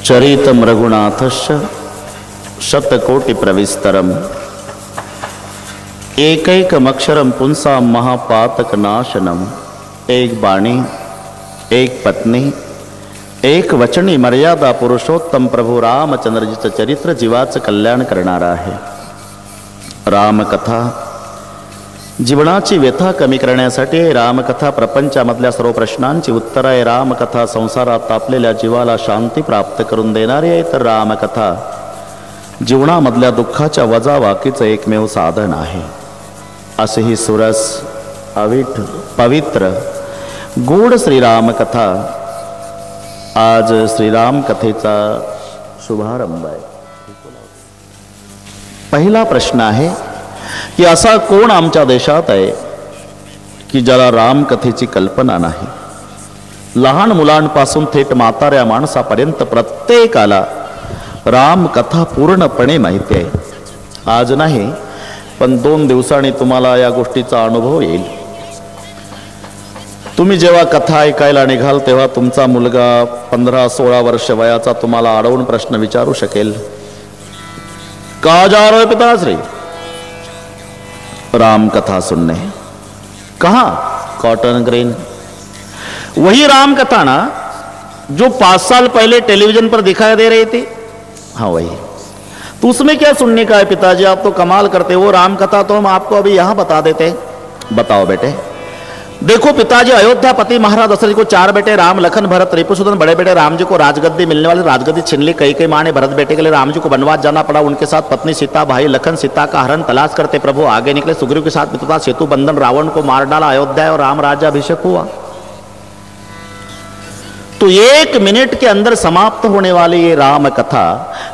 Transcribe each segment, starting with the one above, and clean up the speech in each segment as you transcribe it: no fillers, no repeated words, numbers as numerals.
चरितम रघुनाथस्य शतकोटि प्रविस्तरम एकैकमक्षरम पुंसा महापातक नाशनम। एक बाणी, एक पत्नी, एक वचनी मर्यादा पुरुषोत्तम प्रभू रामचंद्रजीचं चरित्र जीवाचं कल्याण करणारा आहे। रामकथा जीवनाची व्यथा कमी करण्यासाठी, रामकथा प्रपंचामधल्या सर्व प्रश्नांची उत्तर आहे। रामकथा संसारात तापलेल्या जीवाला शांती प्राप्त करून देणारी आहे, तर रामकथा जीवनामधल्या दुःखाच्या वजावाकीचं एकमेव साधन आहे। असे ही सुरस अविठ पवित्र गूढ श्रीरामकथा आज श्रीराम कथेचा शुभारंभ आहे। पहिला प्रश्न आहे की असा कोण आमच्या देशात आहे की ज्याला रामकथेची कल्पना नाही। लहान मुलांपासून थेट म्हाताऱ्या माणसापर्यंत प्रत्येकाला रामकथा पूर्णपणे माहिती आहे। आज नाही पण 2 दिवसांनी तुम्हाला या गोष्टीचा अनुभव येईल। तुम्ही जेव्हा कथा ऐकायला निघाल तेव्हा तुमचा मुलगा 15-16 वर्ष वयाचा तुम्हाला अडवून प्रश्न विचारू शकेल, कहाँ जा रहे हो पिताश्री? राम कथा सुनने। कहाँ? Cotton green. वही राम कथा ना जो 5 साल पहले टेलीविजन पर दिखाई दे रही थी? हाँ वही। तो उसमें क्या सुनने का है पिताजी, आप तो कमाल करते हो। राम कथा तो हम आपको अभी यहां बता देते। बताओ बेटे। देखो पिताजी, अयोध्यापति महाराज दशरथ को 4 बेटे राम, लखन, भरत, रिपुसूदन। बड़े बेटे राम जी को राजगद्दी मिलने वाली राजगद्दी छीन ली। कई माँ ने भरत बेटे के लिए राम जी को वनवास जाना पड़ा। उनके साथ पत्नी सीता, भाई लखन। सीता का हरण तलाश करते प्रभु आगे निकले। सुग्रीव के साथ मित्रता, सेतु बंधन, रावण को मार डाला। अयोध्या और राम राज्याभिषेक हुआ। तो 1 मिनट के अंदर समाप्त होने वाली ये राम कथा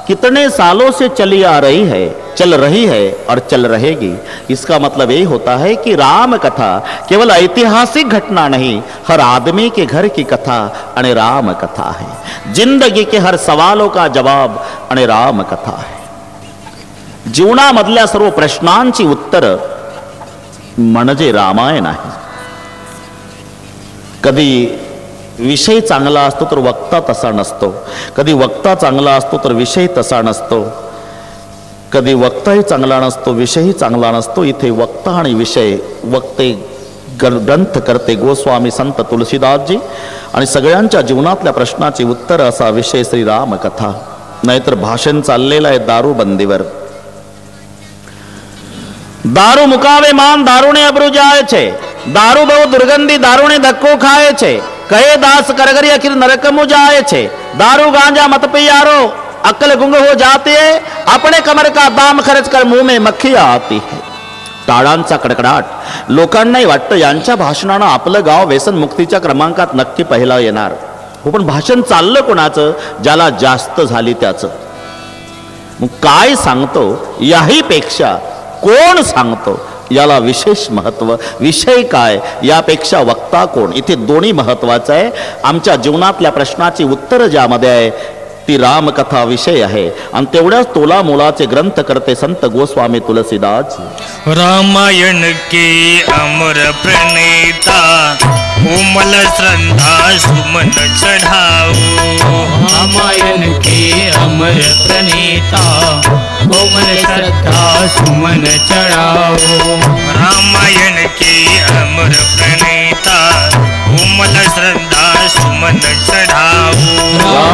कितने सालों से चली आ रही है, चल रही है और चल रहेगी। इसका मतलब यही होता है कि राम कथा केवल ऐतिहासिक घटना नहीं, हर आदमी के घर की कथा आणि राम कथा है। जिंदगी के हर सवालों का जवाब आणि राम कथा है। जीवनामधल्या सर्व प्रश्नांची उत्तर म्हणजे रामायण आहे। कधी विषय चांगला असतो तर वक्ता तसा नसतो, कधी वक्ता चांगला असतो तर विषय तसा नसतो, कधी वक्ताही चांगला नसतो, विषयही चांगला नसतो। इथे वक्ता आणि विषय, वक्ते ग्रंथ करते गोस्वामी संत तुलसीदासजी आणि सगळ्यांच्या जीवनातल्या प्रश्नाची उत्तर असा विषय श्री राम कथा। नाहीतर भाषण चाललेलं आहे दारूबंदीवर। दारू मुकावे मान दारूने अब्रू जाय छे, दारू बहु दुर्गंधी दारूने धक्को खाए छे। कहे दास करगरी आखिर नरकमु जाए छे, दारू गांजा मत पियारो अक्ल गुंग हो जाती है। अपने कमर का दाम खर्च कर मुंह में मक्खियां आती है। टाळांचा कडकडाट। लोकांनाही वाटतं यांच्या भाषणानं आपलं गाव व्यसन मुक्तीच्या क्रमांकात नक्की पहिला येणार। हो पण भाषण चाललं कोणाचं? ज्याला जास्त झाली त्याचं। मग काय सांगतो याही पेक्षा कोण सांगतो याला विशेष महत्व। विषय काय यापेक्षा वक्ता कोण, इथे दोन्ही महत्वाचं आहे। आमच्या जीवनातल्या प्रश्नाची उत्तर ज्यामध्ये आहे ती रामकथा विषय आहे आणि तेवढ्याच तोला मोलाचे ग्रंथ करते संत गोस्वामी तुलसीदास। रामायण के अमर प्रणेता कोमल श्रद्धा सुमन चढ़ाओ। रामायण के अमर प्रणेता कोमल श्रद्धा सुमन चढ़ाओ। रामायण के अमर प्रणेता कोमल श्रद्धा सुमन चढ़ाओ।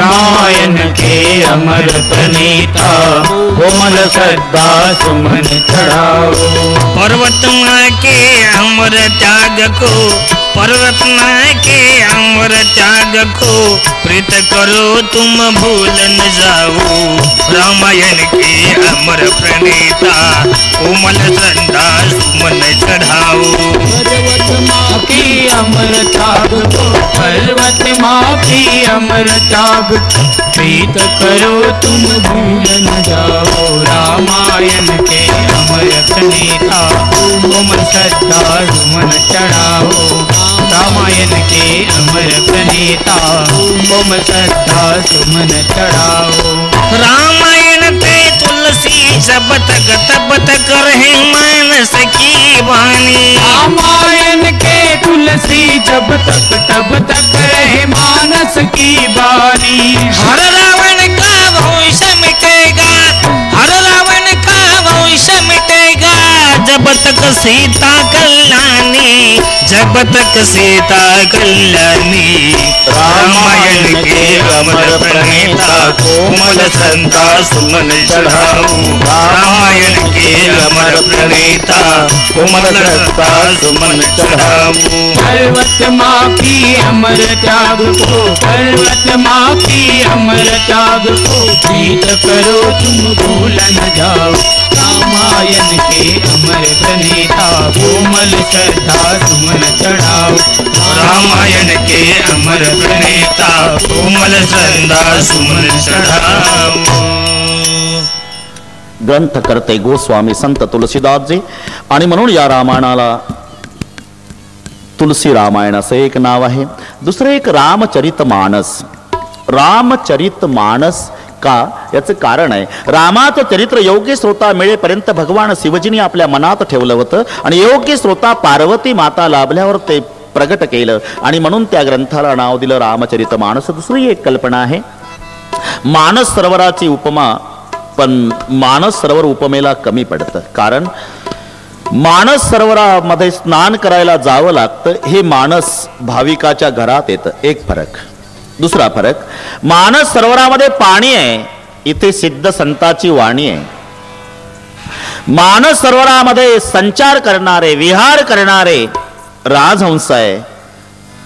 रामायण के अमर प्रणेता कोमल श्रद्धा सुमन चढ़ाओ। पर्वत माँ के अमर त्याग को, पर्वत माँ के अमर त्याग को प्रीत करो तुम भूल न जाओ। रामायण के अमर प्रणेता कोमल श्रद्धा सुमन चढ़ाओ। पर्वत माँ की अमर त्याग को, पर्वत माँ की अमर त्याग प्रीत करो तुम भूल न जाओ। रामायण के अमर प्रणेता कोमल श्रद्धा सुमन चढ़ाओ। रामायण के अमर प्रणेता कोमल श्रद्धा सुमन चढ़ाओ। रामायण पे तुलसी सब तक तब तक रहे मानस की वाणी। रामायण के तुलसी जब तक तब तक रहे मानस की बानी। हर रावण तक सीता कल्याणी, जब तक सीता कल्याणी। रामायण के अमर प्रणेता, कोमल संता सुमन चढ़ाऊं। रामायण के अमर प्रणेता, कोमल संता सुमन चढ़ाऊं। पर्वत मापी अमर त्याग को, पर्वत मापी अमर त्याग को, प्रीत करो तुम भूल न जाओ। रामायण के अमर प्रणेता, कोमल श्रद्धा सुमन चढ़ाओ। रामायण के अमर प्रणेता, कोमल श्रद्धा सुमन चढ़ाओ। ग्रंथ करते गोस्वामी संत तुलसीदासजी, आणि म्हणून या रामायणाला तुलसी रामायण असं एक नाव आहे. दुसरं एक रामचरित मानस. रामचरित मानस का, याचं कारण आहे, रामाचं चरित्र योग्य श्रोता मिळेपर्यंत भगवान शिवजींनी आपल्या मनात ठेवलं होतं आणि योग्य श्रोता पार्वती माता लाभल्यावर ते प्रगट केलं आणि म्हणून त्या ग्रंथाला नाव दिलं रामचरित मानस. दुसरी एक कल्पना आहे मानस सरोवराची उपमा, पण मानस सरोवर उपमेला कमी पडतं. कारण मानस सरोवरामध्ये स्नान करायला जावं लागतं, हे मानस भाविकाच्या घरात येतं, एक फरक. दुसरा फरक, मानस सरोवरामध्ये पाणी आहे, इथे सिद्ध संताची वाणी आहे. मानस सरोवरामध्ये संचार करणारे, विहार करणारे राजहंस आहे,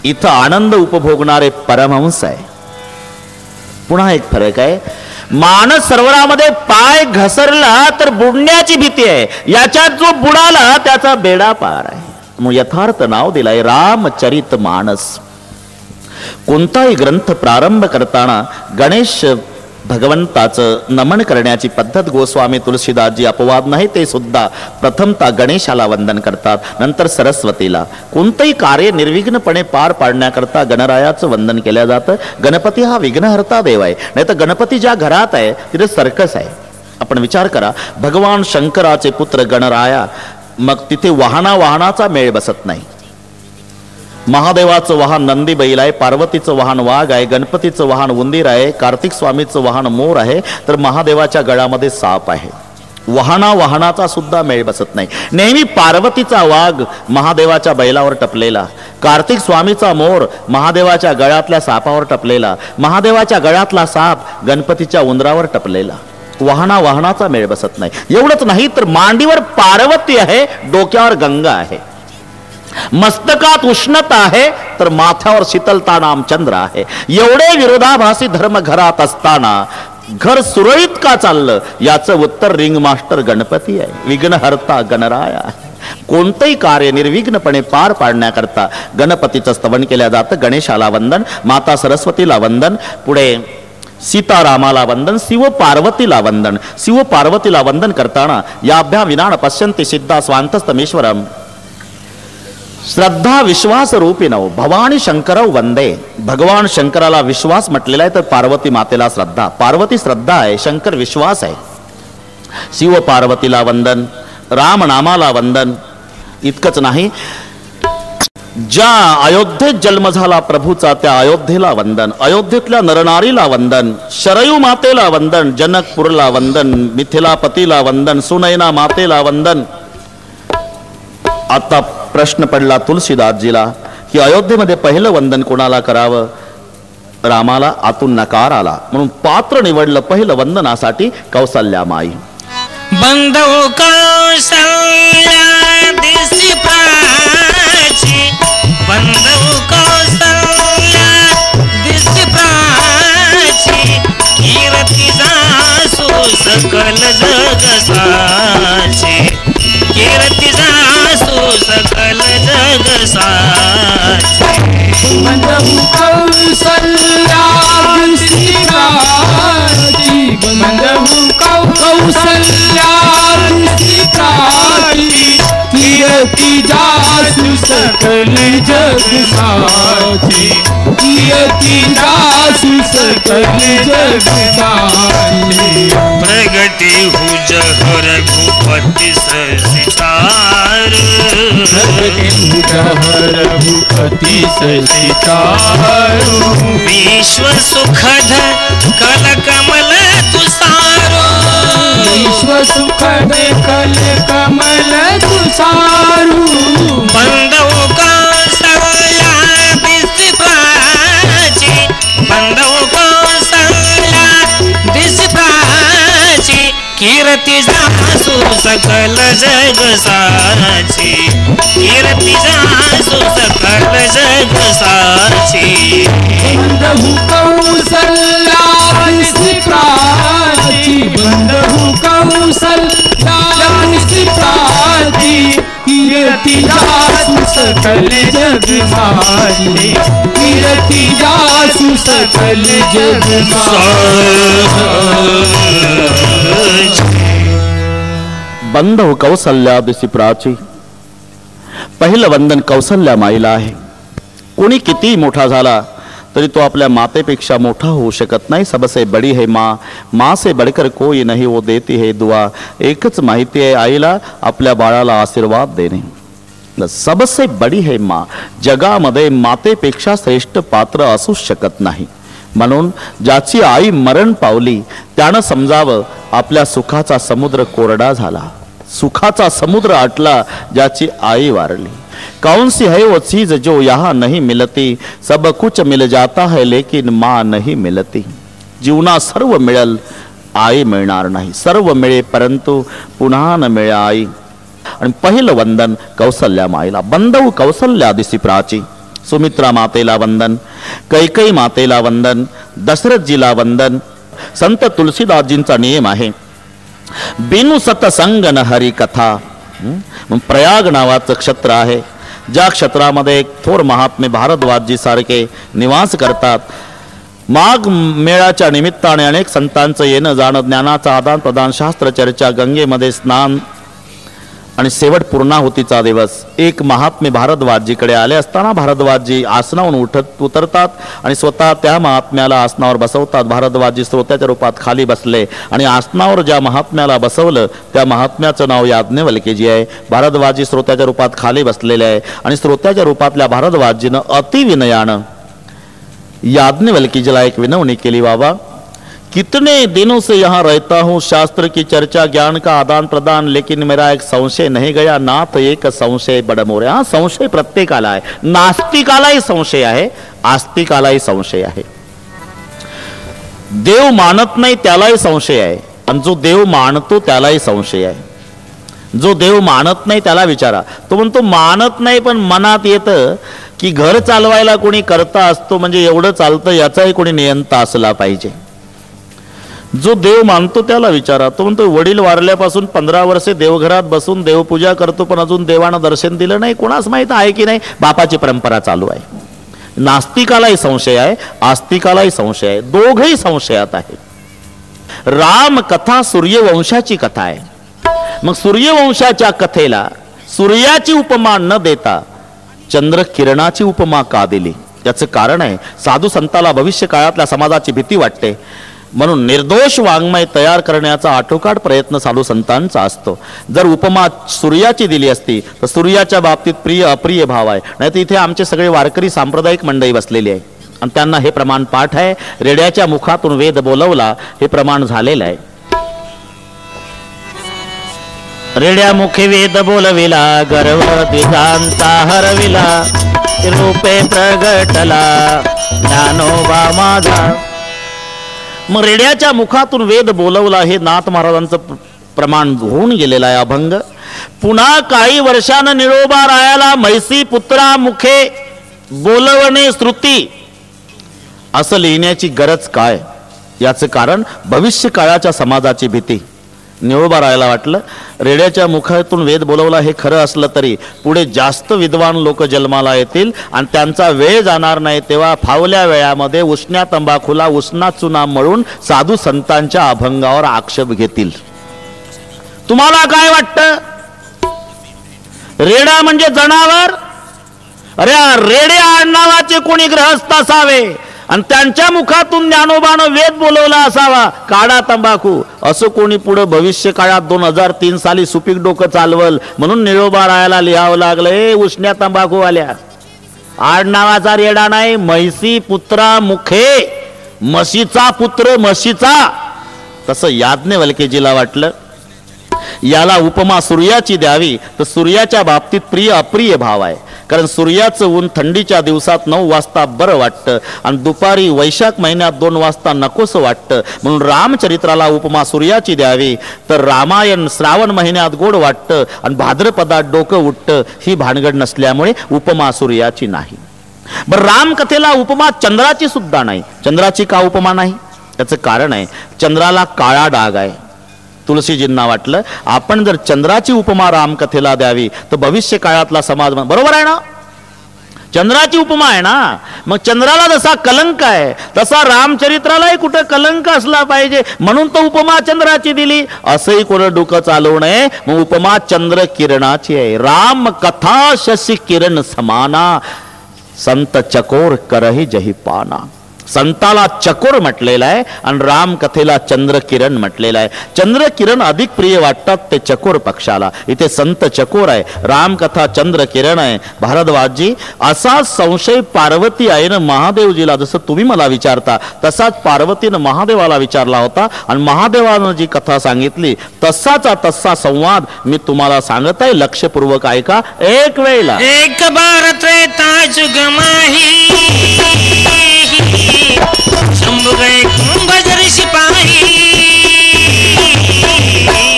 इथं आनंद उपभोगणारे परमहंस आहे. पुन्हा एक फरक आहे, मानस सरोवरामध्ये पाय घसरला तर बुडण्याची भीती आहे, याच्यात जो बुडाला त्याचा बेडा पार आहे. मग यथार्थ नाव दिलाय रामचरित मानस. कोणताही ग्रंथ प्रारंभ करताना गणेश भगवंताचं नमन करण्याची पद्धत गोस्वामी तुलसीदासजी अपवाद नाही, ते सुद्धा प्रथमतः गणेशाला वंदन करतात, नंतर सरस्वतीला. कोणतंही कार्य निर्विघ्नपणे पार पाडण्याकरता गणरायाचं वंदन केलं जातं. गणपती हा विघ्नहर्ता देव आहे, नाही तर गणपती ज्या घरात आहे तिथे सर्कस आहे. आपण विचार करा, भगवान शंकराचे पुत्र गणराया, मग तिथे वाहनाचा मेळ बसत नाही. महादेवाचं वाहन नंदी बैल आहे, पार्वतीचं वाहन वाघ आहे, गणपतीचं वाहन उंदीर आहे, कार्तिक स्वामीचं वाहन मोर आहे, तर महादेवाच्या गळामध्ये साप आहे. वाहनाचा सुद्धा मेळ बसत नाही. नेहमी पार्वतीचा वाघ महादेवाच्या बैलावर टपलेला, कार्तिक स्वामीचा मोर महादेवाच्या गळ्यातल्या सापावर टपलेला, महादेवाच्या गळ्यातला साप गणपतीच्या उंदरावर टपलेला. वाहनाचा मेळ बसत नाही. एवढंच नाही तर मांडीवर पार्वती आहे, डोक्यावर गंगा आहे, मस्तकात उष्णता आहे तर माथ्यावर शीतलता नाम चंद्र आहे. एवढे विरोधाभासी धर्म घरात असताना घर सुरळीत का चाललं, याचं उत्तर रिंग मास्टर गणपती आहे, विघ्नहर्ता गणराय आहे. कोणतेही कार्य निर्विघ्नपणे पार पाडण्याकरता गणपतीचं स्तवन केलं जातं. गणेशाला वंदन, माता सरस्वतीला वंदन, पुढे सीतारामाला वंदन, शिव पार्वतीला वंदन. शिव पार्वतीला वंदन करताना याभ्या विनाण पश्यन्ति सिद्धा स्वांतस्तमेश्वरम श्रद्धा विश्वास रूपिणव भवानी शंकरव वंदे. भगवान शंकराला विश्वास म्हटलेला आहे, तर पार्वती मातेला श्रद्धा. पार्वती श्रद्धा आहे, शंकर विश्वास आहे. शिव पार्वतीला वंदन, राम नामाला वंदन. इतकंच नाही, ज्या अयोध्येत जन्म झाला प्रभूचा त्या अयोध्येला वंदन, अयोध्येतल्या नरनारीला वंदन, शरयू मातेला वंदन, जनकपूरला वंदन, मिथिलापतीला वंदन, सुनैना मातेला वंदन. आता प्रश्न पडला तुलसीदासजीला की अयोध्येमध्ये पहिलं वंदन कोणाला करावं. रामाला आतून नकार आला, म्हणून पात्र निवडलं पहिलं वंदनासाठी कौसल्या माई. बंधू कौसल्या दिसी प्राची, बंधू कौसल्या दिसी प्राची, कीर्ती जासू सकल जग साची, कीर्ती जासू सकल जग साची. बंधू कौसल्या दिसी प्राची, बंधू कौसल्या दिसी प्राची, कीर्ती जासू सकल जग साची, कीर्ती जासू सकल जग साची. प्रगति हुज रघुपति ससिचार, प्रगति हुज रघुपति ससिचार, विश्व सुखद कल कमल तुसारो, विश्व सुखद कल कमल तुसारो. कीर्ती जासू सकल जग साची, कीर्ती जासू सकल जग साची. बंधु कौसल्या निसी प्राची, बंधु कौसल्या निसी प्राची. कीर्ती जासू सकल जग साची, कीर्ती जासू सकल जग बंधू कौसल्या दिसी प्राची. पहिलं वंदन कौसल्या माईला आहे. कोणी किती मोठा झाला तरी तो आपल्या मातेपेक्षा मोठा होऊ शकत नाही. सबसे बडी है माँ, माँ से बढ़कर कोई नहीं, वो देती है दुआ. एकच माहिती आहे आईला आपल्या बाळाला आशीर्वाद देणे. सबसे बडी है माँ, जगामध्ये मातेपेक्षा श्रेष्ठ पात्र असू शकत नाही. म्हणून ज्याची आई मरण पावली त्यानं समजावं आपल्या सुखाचा समुद्र कोरडा झाला, सुखाचा समुद्र आटला ज्याची आई वारली. कौन सी है वो चीज जो यहाँ नहीं मिलती, सब कुछ मिल जाता है लेकिन माँ नहीं मिलती. जीवना सर्व मिळेल, आई मिळणार नाही. सर्व मिळे परंतु पुन्हा न मिळे आई. आणि पहिलं वंदन कौसल्या माईला. बंधू कौसल्या दिसी प्राची. सुमित्रा मातेला वंदन, कैकई मातेला वंदन, दशरथजीला वंदन. संत तुलसीदासजींचा नियम आहे, बिनु सतसंग न हरी कथा. प्रयाग नावाचं क्षेत्र आहे, ज्या क्षेत्रामध्ये एक थोर महात्मे भारद्वाजजी सारखे निवास करतात. माघ मेळाच्या निमित्ताने अनेक संतांचं येणं जाणं, ज्ञानाचं आदान प्रदान, शास्त्र चर्चा, गंगेमध्ये स्नान आणि शेवट पूर्णाहुतीचा दिवस. एक महात्मे भारद्वाजजीकडे आले असताना भारद्वाजजी आसनावरून उतरतात आणि स्वतः त्या महात्म्याला आसनावर बसवतात. भारद्वाजजी श्रोत्याच्या रूपात खाली बसले आणि आसनावर ज्या महात्म्याला बसवलं त्या महात्म्याचं नाव याज्ञवल्क्यजी आहे. भारद्वाजजी श्रोत्याच्या रूपात खाली बसलेले आहे आणि श्रोत्याच्या रूपातल्या भारद्वाजजीनं अतिविनयानं याज्ञवल्क्यजीला एक विनवणी केली, बाबा कितने दिनों से यहाँ रहता हूँ, शास्त्र की चर्चा, ज्ञान का आदान प्रदान, लेकिन मेरा एक संशय नहीं गया. नाथ एक संशय बडमोरे. हा संशय प्रत्येकाला आहे, नास्तिकालाही संशय आहे, आस्तिकालाही संशय आहे. देव मानत नाही त्यालाही संशय आहे आणि जो देव मानतो त्यालाही संशय आहे. जो देव मानत नाही त्याला विचारा, तो म्हणतो मानत नाही पण मनात येतं की घर चालवायला कोणी करता असतो म्हणजे एवढं चालतं याचाही कोणी नियंता असला पाहिजे. जो देव मानतो त्याला विचारा, तो म्हणतो वडील वारल्यापासून 15 वर्षे देवघरात बसून देवपूजा करतो पण अजून देवानं दर्शन दिलं नाही. कोणास माहित आहे की नाही, बापाची परंपरा चालू आहे. नास्तिकालाही संशय आहे, आस्तिकालाही संशय आहे, दोघही संशयात आहे. राम कथा सूर्यवंशाची कथा आहे. मग सूर्यवंशाच्या कथेला सूर्याची उपमा न देता चंद्र किरणाची उपमा का दिली? याचं कारण आहे, साधू संताला भविष्य काळातल्या समाजाची भीती वाटते म्हणून निर्दोष वाङ्मय तयार करण्याचा आटोकाट प्रयत्न साधू संतांचा असतो. जर उपमा सूर्याची दिली असती तर सूर्याच्या बाबतीत प्रिय अप्रिय भाव आहे. नाही तर इथे आमचे सगळे वारकरी सांप्रदायिक मंडळी बसलेली आहे आणि त्यांना हे प्रमाण पाठ आहे. रेड्याच्या मुखातून वेद बोलवला हे प्रमाण झालेलं आहे. रेड्या मुखे वेद बोलविला, गर्व दिगांचा हरविला, रूपे प्रगटला ज्ञानोबा माझा. मग रेड्याच्या मुखातून वेद बोलवला हे नाथ महाराजांचं प्रमाण होऊन गेलेलं आहे अभंग. पुन्हा काही वर्षानं निळोबा रायाला म्हैसी पुत्रा मुखे बोलवणे श्रुती असं लिहिण्याची गरज काय? याचं कारण भविष्य काळाच्या समाजाची भीती. निळोबा रायाला वाटलं रेड्याच्या मुखातून वेद बोलवला हे खरं असलं तरी पुढे जास्त विद्वान लोक जन्माला येतील आणि त्यांचा वेळ जाणार नाही, तेव्हा फावल्या वेळामध्ये उष्ण्या तंबाखूला उष्णा चुना मळून साधू संतांच्या अभंगावर आक्षेप घेतील. तुम्हाला काय वाटतं? रेडा म्हणजे जनावर? अरे रेड्या आडनावाचे कोणी ग्रहस्थ असावे आणि त्यांच्या मुखातून ज्ञानोबानं वेद बोलवला असावा. काढा तंबाखू असं कोणी पुढे भविष्य काळात 2003 साली सुपीक डोकं चालवल म्हणून निळोबा रायाला लिहावं लागलं, हे उष्ण्या तंबाखू आल्या. आडनावाचा रेडा नाही, म्हैसी पुत्रा मुखे, म्हशीचा पुत्र म्हशीचा. तसं याज्ञवल्क्यजीला वाटलं याला उपमा सूर्याची द्यावी तर सूर्याच्या बाबतीत प्रिय अप्रिय भाव आहे. कारण सूर्याचं ऊन थंडीच्या दिवसात 9 वाजता बरं वाटतं आणि दुपारी वैशाख महिन्यात 2 वाजता नकोसं वाटतं. म्हणून रामचरित्राला उपमा सूर्याची द्यावी. तर रामायण श्रावण महिन्यात गोड वाटतं आणि भाद्रपदात डोकं उठतं. ही भानगड नसल्यामुळे उपमा सूर्याची नाही. बरं, रामकथेला उपमा चंद्राची सुद्धा नाही. चंद्राची का उपमा नाही? त्याचं कारण आहे, चंद्राला काळा डाग आहे. तुलसीजींना वाटलं आपण जर चंद्राची उपमा रामकथेला द्यावी तर भविष्य काळातला समाज, बरोबर आहे ना, चंद्राची उपमा आहे ना. मग चंद्राला जसा कलंक आहे तसा रामचरित्रालाही कुठं कलंक असला पाहिजे, म्हणून तो उपमा चंद्राची दिली. असंही कोणं डोकं चालवू नये. मग उपमा चंद्र किरणाची आहे. राम कथा शशी किरण समाना, संत चकोर करही जही पाना. संताला चकोर म्हटलेलं आहे आणि रामकथेला चंद्रकिरण म्हटलेलं आहे. चंद्रकिरण अधिक प्रिय वाटतात ते चकोर पक्षाला. इथे संत चकोर आहे, रामकथा चंद्रकिरण आहे. भारद्वाजजी, असा संशय पार्वती आईनं महादेवजीला, जसं तुम्ही मला विचारता तसाच पार्वतीनं महादेवाला विचारला होता आणि महादेवानं जी कथा सांगितली तसाचा तसा संवाद मी तुम्हाला सांगत आहे. लक्षपूर्वक ऐका एक वेळेला. एक बार त्रेता जुग माही, शंभु गए कुंभजर सिपाही.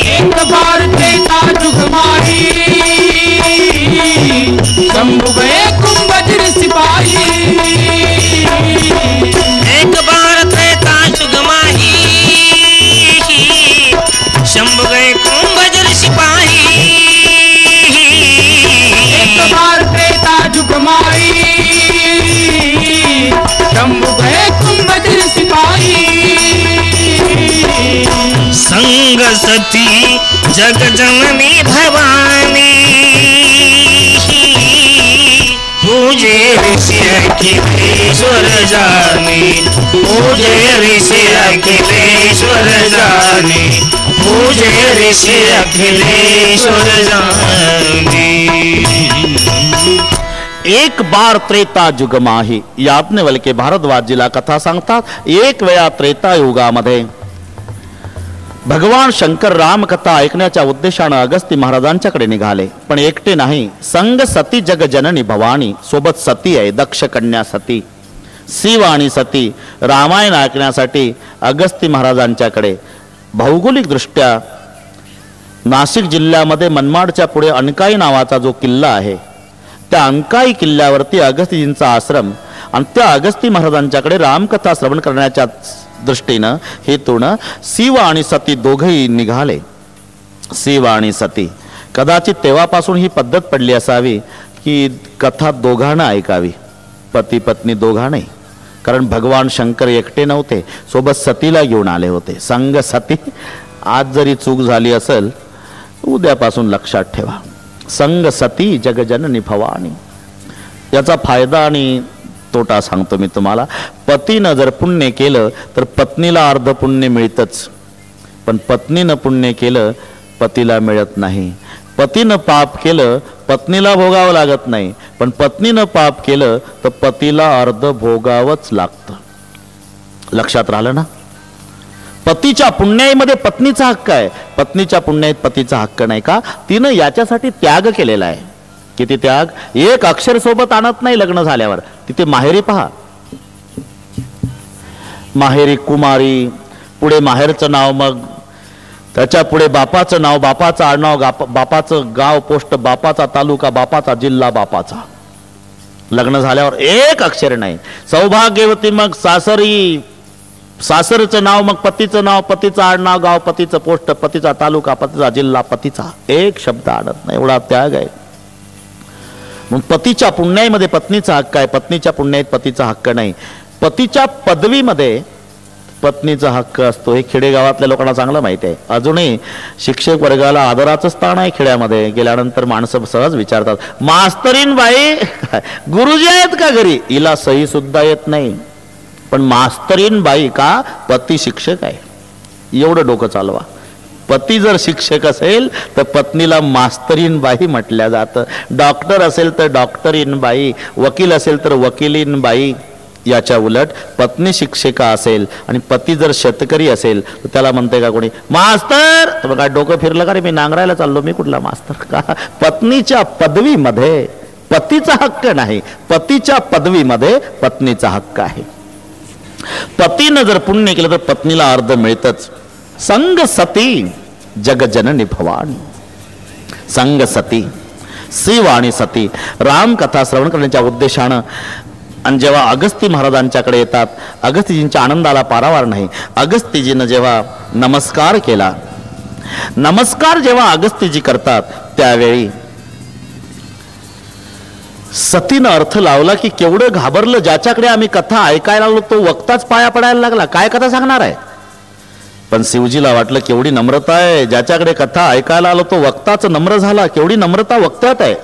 एक बार त्रेता जुग माही, शंभु गए कुंभजर सिपाही. एक बार त्रेता जुग माही, शंभु गए कुंभजर सिपाही. एक बार त्रेता जुग माही, शंभु गए कुंभजर सिपाही. संग सती जग जननी भवानी, पूजे ऋषि अखिलेश्वर जानी. पूजे ऋषि अखिलेश्वर जानी. पूजे ऋषि अखिलेश्वर जानी. एक बार त्रेता जुग माही. याज्ञवल्के भारद्वाजजीला कथा सांगतात. एक वेळा त्रेता युगामध्ये भगवान शंकर रामकथा ऐकण्याच्या उद्देशानं अगस्ती महाराजांच्याकडे निघाले. पण एकटे नाही, संग सती जग जननी भवानी. सोबत सती आहे, दक्ष कन्या सती, शिव आणि सती रामायण ऐकण्यासाठी अगस्ती महाराजांच्याकडे. भौगोलिक दृष्ट्या नाशिक जिल्ह्यामध्ये मनमाडच्या पुढे अनकाई नावाचा जो किल्ला आहे, त्या अंकाई किल्ल्यावरती अगस्तीजींचा आश्रम आणि त्या अगस्ती महाराजांच्याकडे रामकथा श्रवण करण्याच्या दृष्टीनं हेतूनं शिव आणि सती दोघंही निघाले. शिव आणि सती, कदाचित तेव्हापासून ही पद्धत पडली असावी की कथा दोघांना ऐकावी, पती पत्नी दोघांनाही. कारण भगवान शंकर एकटे नव्हते, सोबत सतीला घेऊन आले होते. संग सती. आज जरी चूक झाली असेल उद्यापासून लक्षात ठेवा. संग सती जगजननी भवानी. याचा फायदा आणि तोटा सांगतो मी तुम्हाला. पतीनं जर पुण्य केलं तर पत्नीला अर्ध पुण्य मिळतच, पण पत्नीनं पुण्य केलं पतीला मिळत नाही. पतीनं पाप केलं पत्नीला भोगावं लागत नाही, पण पत्नीनं पाप केलं तर पतीला अर्ध भोगावंच लागतं. लक्षात राहिलं ना. पतीच्या पुण्याईमध्ये पत्नीचा हक्क आहे, पत्नीच्या पुण्याईत पतीचा हक्क नाही. का? तिनं याच्यासाठी त्याग केलेला आहे. किती त्याग? एक अक्षर सोबत आणत नाही लग्न झाल्यावर. तिथे माहेरी पहा, माहेरी कुमारी, पुढे माहेरचं नाव, मग त्याच्या पुढे बापाचं नाव, बापाचं आडनाव, बापाचं गाव, पोस्ट, बापाचा तालुका, बापाचा जिल्हा, बापाचा. लग्न झाल्यावर एक अक्षर नाही. सौभाग्यवती मग सासरी, सासरचं नाव, मग पतीचं नाव, पतीचं आडनाव, गाव, पतीचं पोस्ट, पतीचा तालुका, पतीचा जिल्हा, पतीचा. एक शब्द आणत नाही. एवढा त्याग आहे. मग पतीच्या पुण्याईमध्ये पत्नीचा हक्क आहे, पत्नीच्या पुण्याईत पतीचा हक्क नाही. पतीच्या पदवीमध्ये पत्नीचा हक्क असतो. हे खेडेगावातल्या लोकांना चांगलं माहिती आहे. अजूनही शिक्षक वर्गाला आदराचं स्थान आहे खेड्यामध्ये. गेल्यानंतर माणसं सहज विचारतात, मास्तरीन बाई गुरुजी आहेत का घरी? हिला सही सुद्धा येत नाही, पण मास्तरीन बाई का? पती शिक्षक आहे. एवढं डोकं चालवा. पती जर शिक्षक असेल तर पत्नीला मास्तरीन बाई म्हटल्या जातं. डॉक्टर असेल तर डॉक्टरीन बाई, वकील असेल तर वकिलीन बाई. याच्या उलट पत्नी शिक्षिका असेल आणि पती जर शेतकरी असेल तर त्याला म्हणते का कोणी मास्तर? तर बघा डोकं फिरलं का रे, मी नांगरायला चाललो, मी कुठला मास्तर? का? पत्नीच्या पदवीमध्ये पतीचा हक्क नाही, पतीच्या पदवीमध्ये पत्नीचा हक्क आहे. पतीनं जर पुण्य केलं तर पत्नीला अर्ध मिळतच. संग सती जगजननी भवानी. संग सती, शिव आणि सती रामकथा श्रवण करण्याच्या उद्देशानं आणि जेव्हा अगस्ती महाराजांच्याकडे येतात, अगस्तीजींच्या आनंदाला पारावार नाही. अगस्तीजीनं जेव्हा नमस्कार केला, नमस्कार जेव्हा अगस्तीजी करतात त्यावेळी सतीनं अर्थ लावला की केवढं घाबरलं, ज्याच्याकडे आम्ही कथा ऐकायला आलो तो वक्ताच पाया पडायला लागला, काय कथा सांगणार आहे. पण शिवजीला वाटलं केवढी नम्रता आहे, ज्याच्याकडे कथा ऐकायला आलो तो वक्ताच नम्र झाला, केवढी नम्रता वक्त्यात आहे.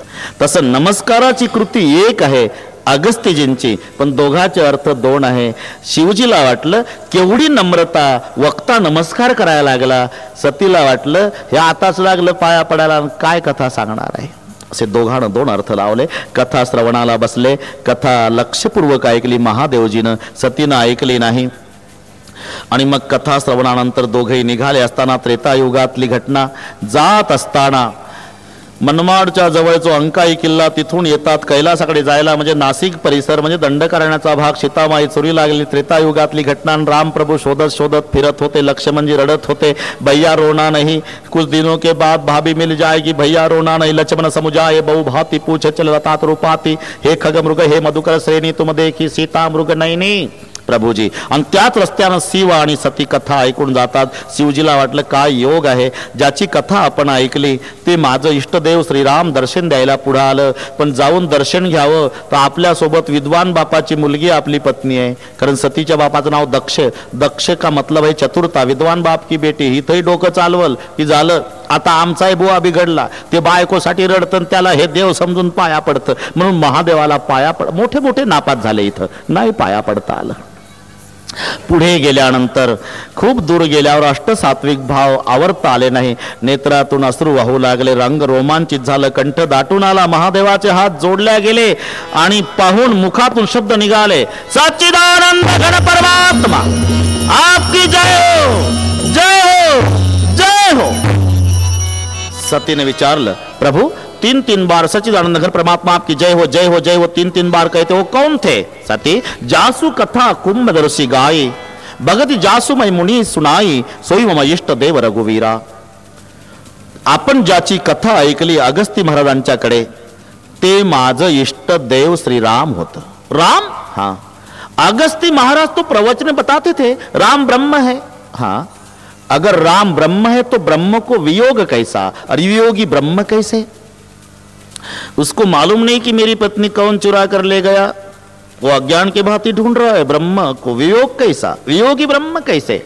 तसं नमस्काराची कृती एक आहे अगस्तीजींची, पण दोघांचे अर्थ दोन आहे. शिवजीला वाटलं केवढी नम्रता, वक्ता नमस्कार करायला लागला. सतीला वाटलं हे आताच लागलं पाया पडायला, काय कथा सांगणार आहे. असे दोघांना दोन अर्थ लावले. कथा श्रवणाला बसले, कथा लक्षपूर्वक ऐकली महादेवजीनं, सतीनं ऐकली नाही. आणि मग कथा श्रवणानंतर दोघेही निघाले असताना त्रेतायुगातली घटना. जात असताना मनमाडच्या जवळचा अंकाई किल्ला, तिथून येतात कैलासाकडे जायला, म्हणजे नाशिक परिसर म्हणजे दंडकारण्याचा भाग. सीतामाई चोरी लागली, त्रेतायुगातली घटना. राम प्रभू शोधत शोधत फिरत होते, लक्ष्मणजी रडत होते, भैया रोना नहीं, कुछ दिनों के बाद भाभी मिल जाएगी, भैया रोना नहीं, लक्ष्मण समुझाए बहु भांति, पूछे चल लतात रूपाती, हे खग मृग हे मधुकर श्रेणी तुम देखी, सीता मृग नहीं प्रभूजी. आणि त्याच रस्त्यानं शिव आणि सती कथा ऐकून जातात. शिवजीला वाटलं काय योग आहे, ज्याची कथा आपण ऐकली ते माझं इष्टदेव श्रीराम दर्शन द्यायला पुढे आलं. पण जाऊन दर्शन घ्यावं तर आपल्यासोबत विद्वान बापाची मुलगी आपली पत्नी आहे. कारण सतीच्या बापाचं नाव दक्ष. दक्ष का मतलब आहे चतुरता. विद्वान बाप की बेटी. इथंही डोकं चालवल की झालं आता आमचाही बुवा बिघडला, ते बायकोसाठी रडतं, त्याला हे देव समजून पाया पडतं. म्हणून महादेवाला पाया मोठे मोठे नापात झाले, इथं नाही पाया पडता आलं. पुढे गेल्यानंतर खूप दूर गेल्यावर अष्टसात्विक भाव आवरता आले नाही. नेत्रातून अश्रू वाहू लागले, रंग रोमांचित झालं, कंठ दाटून आला. महादेवाचे हात जोडल्या गेले आणि पाहून मुखातून शब्द निघाले, सच्चिदानंद घन परमात्मा आपकी जय हो, जय हो, जय हो. सतीने विचारलं, प्रभु 3-3 बार सच्चिदानंद घन परमात्मा आपकी जय हो, जय हो, जय हो 3-3 बार कहते हो कौन थे. सती, जासु कथा कुंभ दर्शी गाई, भगति जासु मै मुनी सुनाई, सोई मम इष्ट देव रघुवीरा. आपण ज्याची कथा ऐकली अगस्ती महाराजांच्याकडे ते माझं इष्ट देव श्रीराम होतं. राम, हाँ. अगस्ती महाराज तो प्रवचन बताते थे राम ब्रह्म है. हाँ, अगर राम ब्रह्म है तो ब्रह्म को वियोग कैसा और वियोगी ब्रह्म कैसे. उसको मालूम नहीं कि मेरी पत्नी कौन चुरा कर ले गया, वो अज्ञान की भांति ढूंढ रहा है ब्रह्म को. वियोग कैसा, वियोगी ब्रह्म कैसे.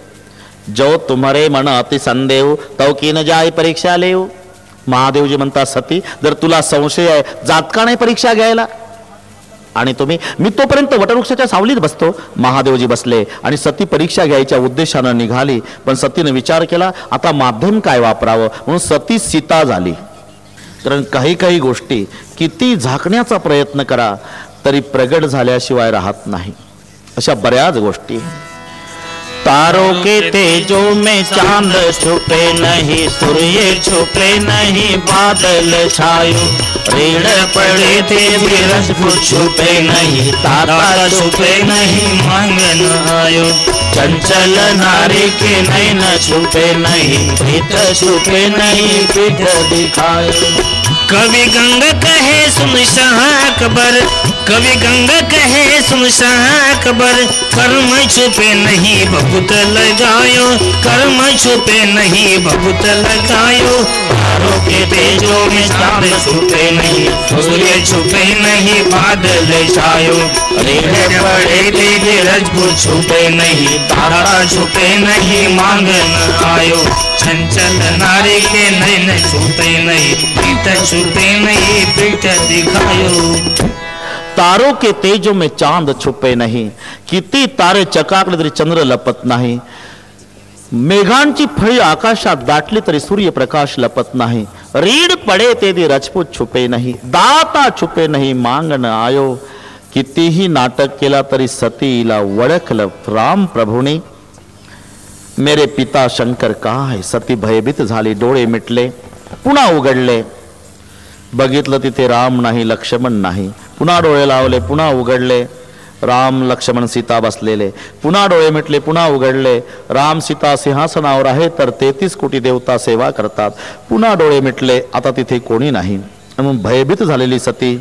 जो तुम्हारे मन अति संदेव तव की न जाय परीक्षा लेव. महादेवजी म्हणतात, सती जर तुला संशय आहे जात का नाही परीक्षा घ्यायला. आणि तुम्ही, मी तोपर्यंत वटवृक्षाच्या सावलीत बसतो. महादेवजी बसले आणि सती परीक्षा घ्यायच्या उद्देशानं निघाली. पण सतीने विचार केला आता माध्यम काय वापरावं, म्हणून सती सीता झाली. कारण काही काही गोष्टी किती झाकण्याचा प्रयत्न करा तरी प्रगट झाल्याशिवाय राहत नाही. अशा बऱ्याच गोष्टी. तारों के तेजों में चांद छुपे नहीं, सूर्य छुपे नहीं, बादल छायो, ऋण पड़े थे बिरस छुपे नहीं, तारा छुपे नहीं, मांगन आयो, चंचल नारी के नैन छुपे नहीं, प्रीत छुपे नहीं, पीठ दिखायो. कवि गंग कहे सुन शाह अकबर, कवि गंग कहे सुन शाह अकबर, कर्म छुपे नहीं बहुत लगायो, कर्म छुपे नहीं बहुत लगायो. तारों के तेजों में चांद छुपे नहीं, सूर्य छुपे नहीं, बादल छायो, ऋण पड़े थे रजपुर छुपे नहीं, तारा छुपे नहीं, मांगन आयो, चंचल नारी के नैन छुपे नहीं, पीठ छुपे नहीं, पीठ दिखायो. तारों के तेजों में चांद छुपे नहीं, किती तारे चकाकले तरी चंद्र लपत नाही, मेघांची फळी आकाशात दाटली तरी सूर्यप्रकाश लपत नाही, रीड पडे ते रजपूत छुपे नहीं, दाता छुपे नहीं, मांगन आयो. कितीही नाटक केला तरी सतीला ओळखलं राम प्रभूने. मेरे पिता शंकर कहाँ है. सती भयभीत झाली, डोळे मिटले, पुन्हा उघडले. बघितलं तिथे राम नाही, लक्ष्मण नाही. पुन्हा डोळे लावले, पुन्हा उघडले, राम लक्ष्मण सीता बसलेले. पुन्हा डोळे मिटले, पुन्हा उघडले, राम सीता सिंहासनावर आहे तर 33 कोटी देवता सेवा करतात. पुन्हा डोळे मिटले, आता तिथे कोणी नाही. म्हणून भयभीत झालेली सती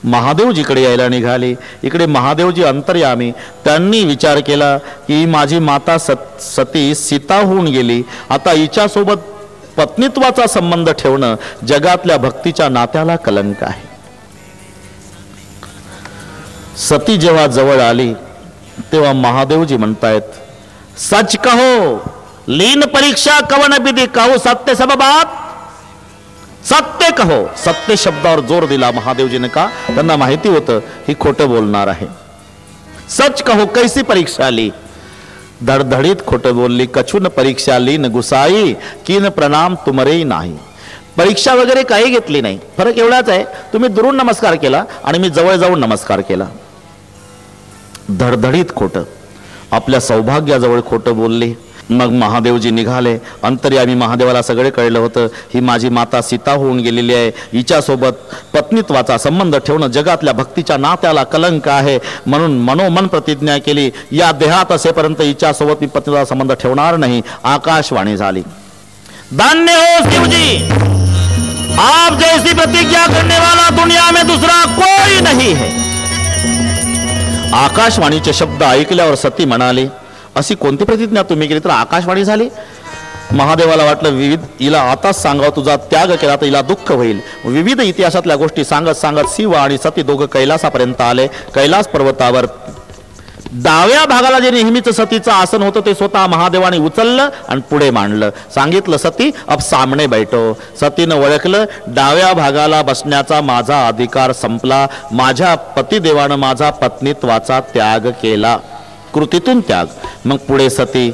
महादेवजीकडे यायला निघाली. इकडे महादेवजी अंतर्यामी, त्यांनी विचार केला की माझी माता सती सीता होऊन गेली, आता हिच्यासोबत पत्नीत्वाचा संबंध ठेवणं जगातल्या भक्तीच्या नात्याला कलंक आहे. सती जेव्हा जवळ आली तेव्हा महादेवजी म्हणतायत, सच कहो लीन परीक्षा कवन विधी, कहो सत्य सब बात, सत्य कहो. सत्य शब्दावर जोर दिला महादेवजीने. का? त्यांना माहिती होतं ही खोटं बोलणार आहे. सच कहो कैसी परीक्षा ली, धडधडीत खोटं बोलली. कछुन परीक्षा लीन गुसाई, किन प्रणाम तुमरे नाही. परीक्षा वगैरे काही घेतली नाही. फरक एवढाच आहे, तुम्ही दुरून नमस्कार केला आणि मी जवळ जाऊन नमस्कार केला. धडधडीत खोटं, आपल्या सौभाग्याजवळ खोटं बोलली. मग महादेवजी निघाले. अंतर्यामी महादेवाला सगळे कळलं होतं, ही माझी माता सीता होऊन गेलेली आहे, हिच्यासोबत पत्नीत्वाचा संबंध ठेवणं जगातल्या भक्तीच्या नात्याला कलंक आहे. म्हणून मनोमन प्रतिज्ञा केली, या देहात असेपर्यंत हिच्यासोबत मी पत्नीचा संबंध ठेवणार नाही. आकाशवाणी झाली, धन्य हो शिवजी, आप जैसी प्रतिज्ञा करने वाला दुनिया में दूसरा कोई नहीं है. आकाशवाणीचे शब्द ऐकल्यावर सती म्हणाली, अशी कोणती प्रतिज्ञा तुम्ही केली तर आकाशवाणी झाली? महादेवाला वाटलं विविध हिला आताच सांगावं, तुझा त्याग केला तर हिला दुःख होईल. विविध इतिहासातल्या गोष्टी सांगत सांगत शिव आणि सती दोघं कैलासापर्यंत आले. कैलास पर्वतावर डाव्या भागाला जे नेहमीच सतीचं आसन होतं ते स्वतः महादेवाने उचललं आणि पुढे मांडलं. सांगितलं, सती अब सामने बैठो. सतीनं ओळखलं, डाव्या भागाला बसण्याचा माझा अधिकार संपला. माझ्या पतिदेवानं माझा पत्नीत्वाचा त्याग केला, कृतीतून त्याग. मग पुढे सती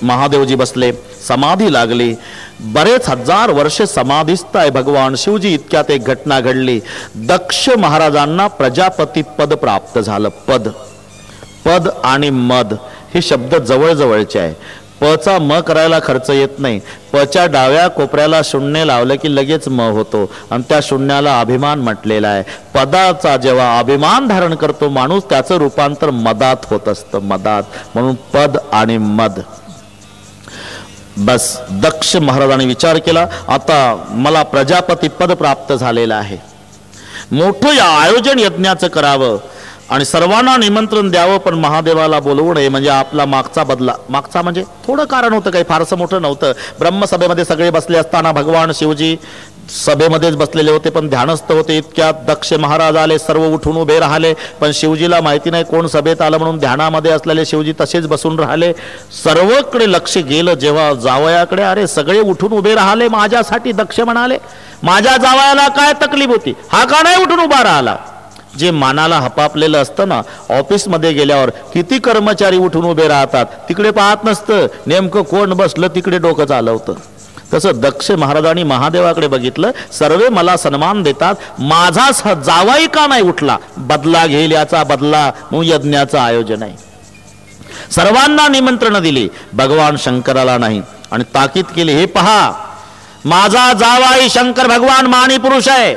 महादेवजी बसले, समाधी लागली. बरेच हजार वर्ष समाधीस्थ आहे भगवान शिवजी. इतक्यात एक घटना घडली. दक्ष महाराजांना प्रजापती पद प्राप्त झालं. पद पद आणि मद हे शब्द जवळजवळचे आहे. पचा म करायला खर्च येत नाही. पच्या डाव्या कोपऱ्याला शून्य लावलं की लगेच म होतो आणि त्या शून्याला अभिमान म्हटलेला आहे. पदाचा जेव्हा अभिमान धारण करतो माणूस त्याचं रूपांतर मदात होत असतं, मदात. म्हणून पद आणि मद. बस दक्ष महाराजांनी विचार केला, आता मला प्रजापती पद प्राप्त झालेलं आहे, मोठं या आयोजन यज्ञाचं करावं आणि सर्वांना निमंत्रण द्यावं, पण महादेवाला बोलवू नये. म्हणजे आपला मागचा बदला. मागचा म्हणजे थोडं कारण होतं, काही फारसं मोठं नव्हतं. ब्रह्मसभेमध्ये सगळे बसले असताना भगवान शिवजी सभेमध्येच बसलेले होते, पण ध्यानस्थ होते. इतक्यात दक्ष महाराज आले, सर्व उठून उभे राहिले. पण शिवजीला माहिती नाही कोण सभेत आलं म्हणून ध्यानामध्ये असलेले शिवजी तसेच बसून राहिले. सर्वकडे लक्ष गेलं जेव्हा जावयाकडे, अरे सगळे उठून उभे राहिले माझ्यासाठी. दक्ष म्हणाले, माझ्या जावयाला काय तकलीफ होती, हा का नाही उठून उभा राहिला? जे मानाला हपापलेलं असतं ना, ऑफिसमध्ये गेल्यावर किती कर्मचारी उठून उभे राहतात, तिकडे पाहत नसतं नेमकं कोण बसलं, तिकडे डोकं चालवतं. तसं दक्ष महाराजांनी महादेवाकडे बघितलं, सर्वे मला सन्मान देतात, माझा जावाई का नाही उठला? बदला घेईल याचा बदला म्हणून यज्ञाचं आयोजन आहे. सर्वांना निमंत्रण दिली, भगवान शंकराला नाही. आणि ताकीद केली, हे पहा माझा जावाई शंकर भगवान मानी पुरुष आहे,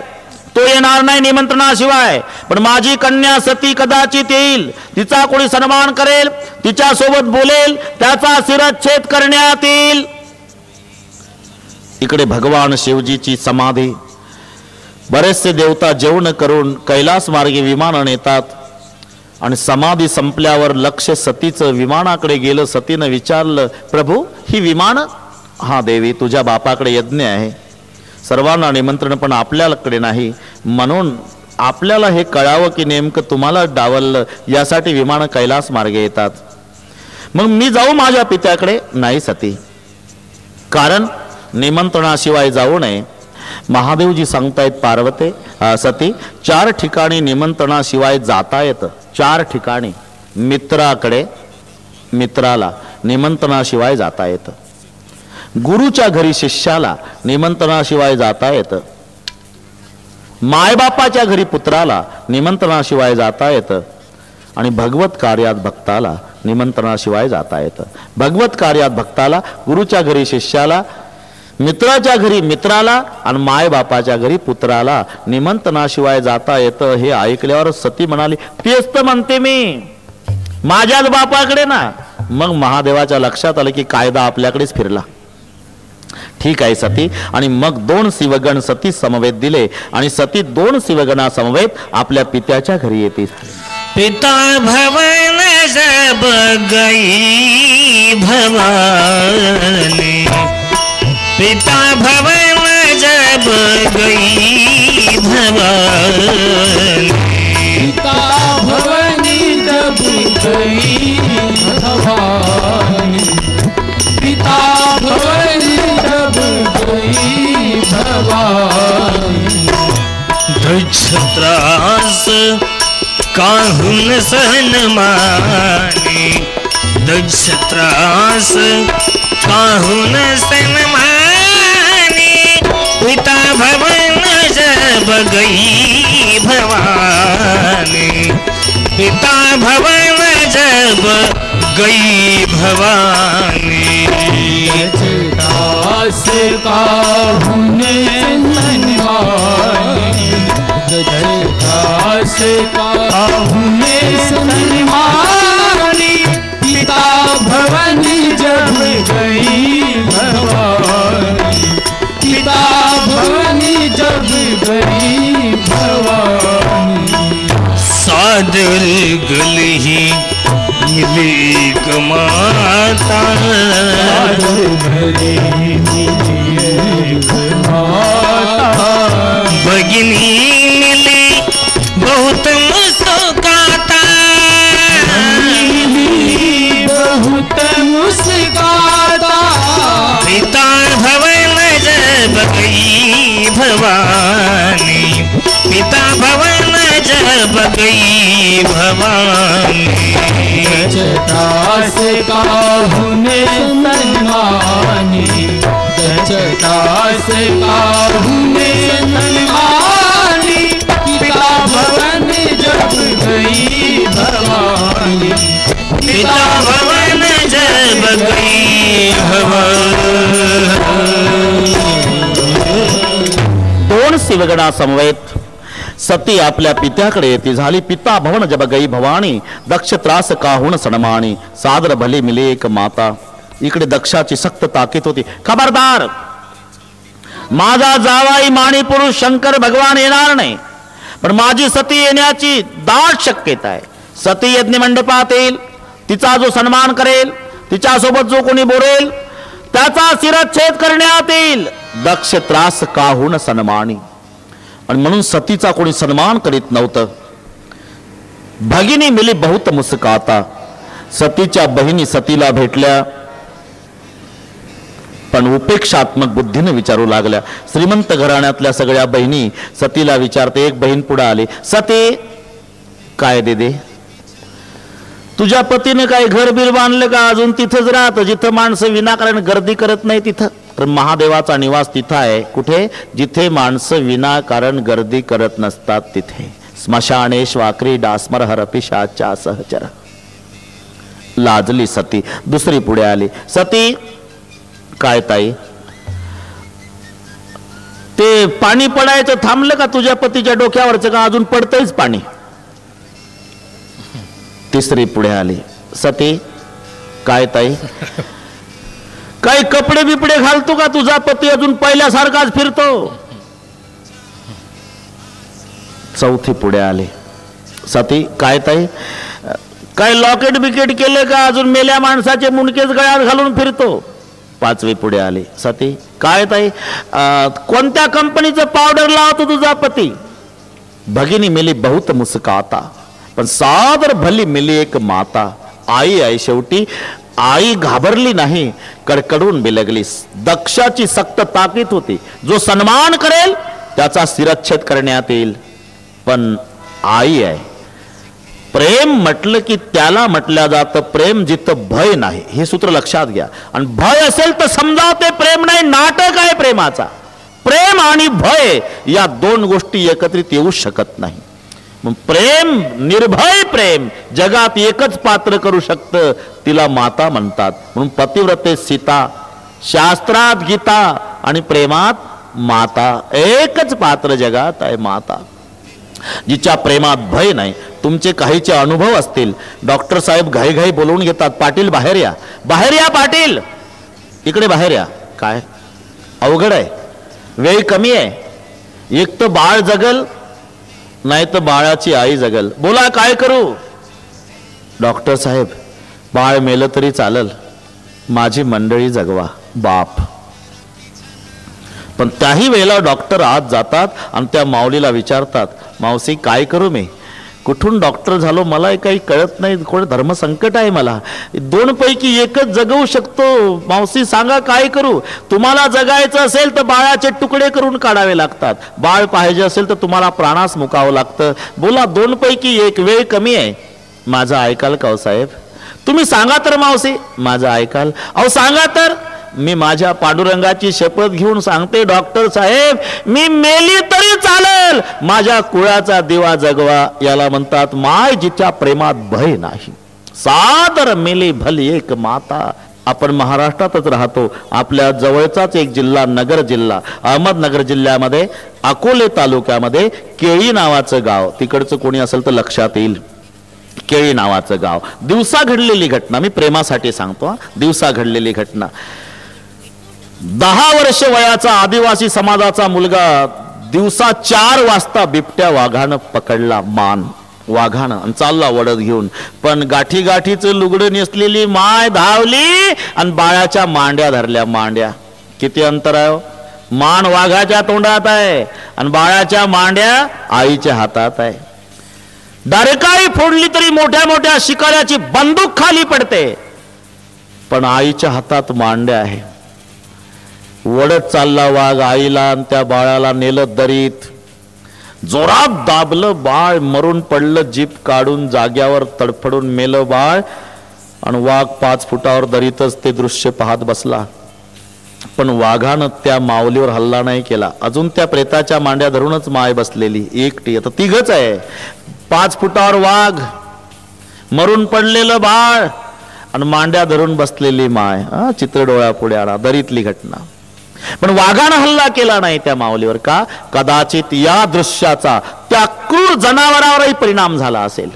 तो येणार नाही निमंत्रणाशिवाय. पण माझी कन्या सती कदाचित येईल, तिचा कोणी सन्मान करेल, तिच्या सोबत बोलेल, त्याचा शिरच्छेद करण्यात येईल. इकडे भगवान शिवजीची समाधी. बरेचसे देवता जेवण करून कैलास मार्गे विमानाने येतात आणि समाधी संपल्यावर लक्ष सतीचं विमानाकडे गेलं. सतीनं विचारलं, प्रभू ही विमान? हा देवी, तुझ्या बापाकडे यज्ञ आहे, सर्वांना निमंत्रण पण आपल्याकडे नाही, म्हणून आपल्याला हे कळावं की नेमकं तुम्हाला डावललं, यासाठी विमान कैलास मार्गे येतात. मग मी जाऊ माझ्या पित्याकडे? नाही सती, कारण निमंत्रणाशिवाय जाऊ नये. महादेवजी सांगतायत, पार्वते सती 4 ठिकाणी निमंत्रणाशिवाय जाता येतं. 4 ठिकाणी. मित्राकडे, मित्राला निमंत्रणाशिवाय जाता येतं. गुरुच्या घरी शिष्याला निमंत्रणाशिवाय जाता येतं. मायबापाच्या घरी पुत्राला निमंत्रणाशिवाय जाता येतं. आणि भगवत कार्यात भक्ताला निमंत्रणाशिवाय जाता येतं. भगवत कार्यात भक्ताला, गुरुच्या घरी शिष्याला, मित्राच्या घरी मित्राला आणि मायबापाच्या घरी पुत्राला निमंत्रणाशिवाय जाता येतं हे ऐकल्यावर सती म्हणाली, तेच तर म्हणते मी, माझ्याच बापाकडे ना. मग महादेवाच्या लक्षात आलं की कायदा आपल्याकडेच फिरला. ठीक आहे सती. आणि मग 2 शिवगण सती समवेत दिले आणि सती 2 शिवगणा समवेत आपल्या पित्याच्या घरी येते. पिता भवन जब गई भवानी, पिता भवन जब गई भवानी, पिता भवनी जब गई भवानी, पिता भवनी जब गई भवानी, दक्षत्रास काहुन सन्मानी, दक्षत्रास काहुन सन्मानी, पिता भवन जब गई भवानी, पिता भवन जब गई भवानी, दास काहुन सन्मानी, दास काहुन सन्मानी, पिता भवन जब गई भवानी, पिता भवन जब गई भवानी, सादर गलही मिली माता, भगिनी मिली बहुत मुस्काता, बहुत मुस्काता, पिता भवन जब गई भवानी, पिता भवन जब गई भवानी, दास काहुन सन्मानी, दास काहुन सन्मानी, पिता भवन जब गई भवानी, पिता भवन जब गई भवानी. 2 शिवगणा समवेत सती आपल्या पित्याकडे येते. झाली पिता भवन जब गई भवानी, दक्ष त्रास काहुन सन्मानी, सादर भली मिले एक माता. इकडे दक्षाची सक्त ताकीद होती, खबरदार, माझा जावाई माणी पुरुष शंकर भगवान येणार नाही, पण माझी सती येण्याची दाट शक्यता आहे. सती यज्ञ मंडपात येईल, तिचा जो सन्मान करेल, तिच्यासोबत जो कोणी बोलेल त्याचा शिरच्छेद करण्यात येईल. दक्ष त्रास काहुन सन्मानी. आणि म्हणून सतीचा कोणी सन्मान करीत नव्हतं. भगिनी मिली बहुत मुस्काता. सतीच्या बहिणी सतीला भेटल्या पण उपेक्षात्मक बुद्धीने विचारू लागल्या. श्रीमंत घराण्यातल्या सगळ्या बहिणी सतीला विचारते. एक बहीण पुढे आली, सती काय दे, तुझ्या पतीने काय घर बिल बांधलं का? अजून तिथंच राहतं जिथं माणसं विनाकारण गर्दी करत नाही तिथं. तर महादेवाचा निवास तिथं आहे. कुठे? जिथे माणसं विनाकारण गर्दी करत नसतात तिथे. स्मशानेश वाकरी डासमर हरपिशाच्या सहचर. लाजली सती. दुसरी पुढे आली, सती काय ताई, ते पाणी पडायचं थांबलं का तुझ्या पतीच्या डोक्यावरचं का अजून पडतंयच पाणी? तिसरी पुढे आली, सती काय ताई, काही कपडे बिपडे घालतो का तुझा पती अजून पहिल्यासारखाच फिरतो? चौथी पुढे आली, सती काय ताई, काय लॉकेट बिकेट केले का अजून मेल्या माणसाचे मुंडकेच गळ्यात घालून फिरतो? पाचवी पुढे आली, सती काय ताई, कोणत्या कंपनीचं पावडर लावतो तुझा पती? भगिनी मिली बहुत मुस्काता, पण सादर भली मिली एक माता. आई आहे शेवटी. आई घाबरली नाही, कडकडून बिलगली. दक्षाची सक्त ताकीद होती, जो सन्मान करेल त्याचा शिरच्छेद करण्यात येईल. पण आई आहे. प्रेम म्हटलं की त्याला म्हटलं जातं प्रेम जिथं भय नाही. हे सूत्र लक्षात घ्या. आणि भय असेल तर समजा ते प्रेम नाही, नाटक आहे प्रेमाचा. प्रेम आणि भय या दोन गोष्टी एकत्रित येऊ शकत नाही. प्रेम, निर्भय प्रेम जगात एकच पात्र करू शकतं, तिला माता म्हणतात. म्हणून पतिव्रते सीता, शास्त्रात गीता आणि प्रेमात माता. एकच पात्र जगात आहे, माता, जिच्या प्रेमात भय नाही. तुमचे काहीचे अनुभव असतील. डॉक्टर साहेब घाई बोलवून घेतात, पाटील बाहेर या, बाहेर या पाटील, इकडे बाहेर या. काय अवघड आहे, वेळ कमी आहे, एक तर बाळ जगल नाही तर बाळाची आई जगल, बोला काय करू. डॉक्टर साहेब बाळ मेलं तरी चालल, माझी मंडळी जगवा. बाप. पण त्याही वेळेला डॉक्टर आत जातात आणि त्या माऊलीला विचारतात, मावशी काय करू मी, कुठून डॉक्टर झालो, मला काही कळत नाही, कोण धर्मसंकट आहे, मला दोन पैकी एकच जगवू शकतो, मावशी सांगा काय करू. तुम्हाला जगायचं असेल तर बाळाचे तुकडे करून काढावे लागतात, बाळ पाहिजे असेल तर तुम्हाला प्राणास मुकावं लागतं, बोला दोन पैकी एक, वेळ कमी आहे. माझं ऐकाल का हो साहेब, तुम्ही सांगा तर मावशी, माझं ऐकाल. अहो सांगा तर. मी माझ्या पांडुरंगाची शपथ घेऊन सांगते डॉक्टर साहेब, मी मेली तरी चालेल, माझ्या कुळाचा दिवा जगवा. याला म्हणतात माय जिच्या प्रेमात भय नाही. सादर मेली भली एक माता. आपण महाराष्ट्रातच राहतो. आपल्या जवळचाच एक जिल्हा, नगर जिल्हा, अहमदनगर जिल्ह्यामध्ये अकोले तालुक्यामध्ये केळी नावाचं गाव, तिकडचं कोणी असेल तर लक्षात येईल. केळी नावाचं गाव, दिवसा घडलेली घटना, मी प्रेमासाठी सांगतो, दिवसा घडलेली घटना. 10 वर्ष वयाचा आदिवासी समाजाचा मुलगा दिवसा 4 वाजता बिबट्या वाघानं पकडला, मान वाघानं, आणि चालला वडद घेऊन. पण गाठी गाठीचं लुगडं नेसलेली माय धावली आणि बाळाच्या मांड्या धरल्या. मांड्या किती अंतर आहे, मान वाघाच्या तोंडात आहे आणि बाळाच्या मांड्या आईच्या हातात आहे. डरकाळी फोडली तरी मोठ्या मोठ्या शिकाऱ्याची बंदूक खाली पडते, पण आईच्या हातात मांड्या आहे. वडत चालला वाघ, आईला आणि त्या बाळाला नेलं दरीत, जोरात दाबलं, बाळ मरून पडलं, जीप काढून जाग्यावर तडफडून मेलं बाळ, आणि वाघ 5 फुटावर दरीतच ते दृश्य पाहत बसला. पण वाघानं त्या माऊलीवर हल्ला नाही केला. अजून त्या प्रेताच्या मांड्या धरूनच माय बसलेली एकटी. आता तिघच आहे, 5 फुटावर वाघ, मरून पडलेलं बाळ आणि मांड्या धरून बसलेली माय. चित्र डोळ्यापुढे आणा, दरीतली घटना. पण वाघानं हल्ला केला नाही त्या माऊलीवर. का? कदाचित या दृश्याचा त्या क्रूर जनावरावरही परिणाम झाला असेल.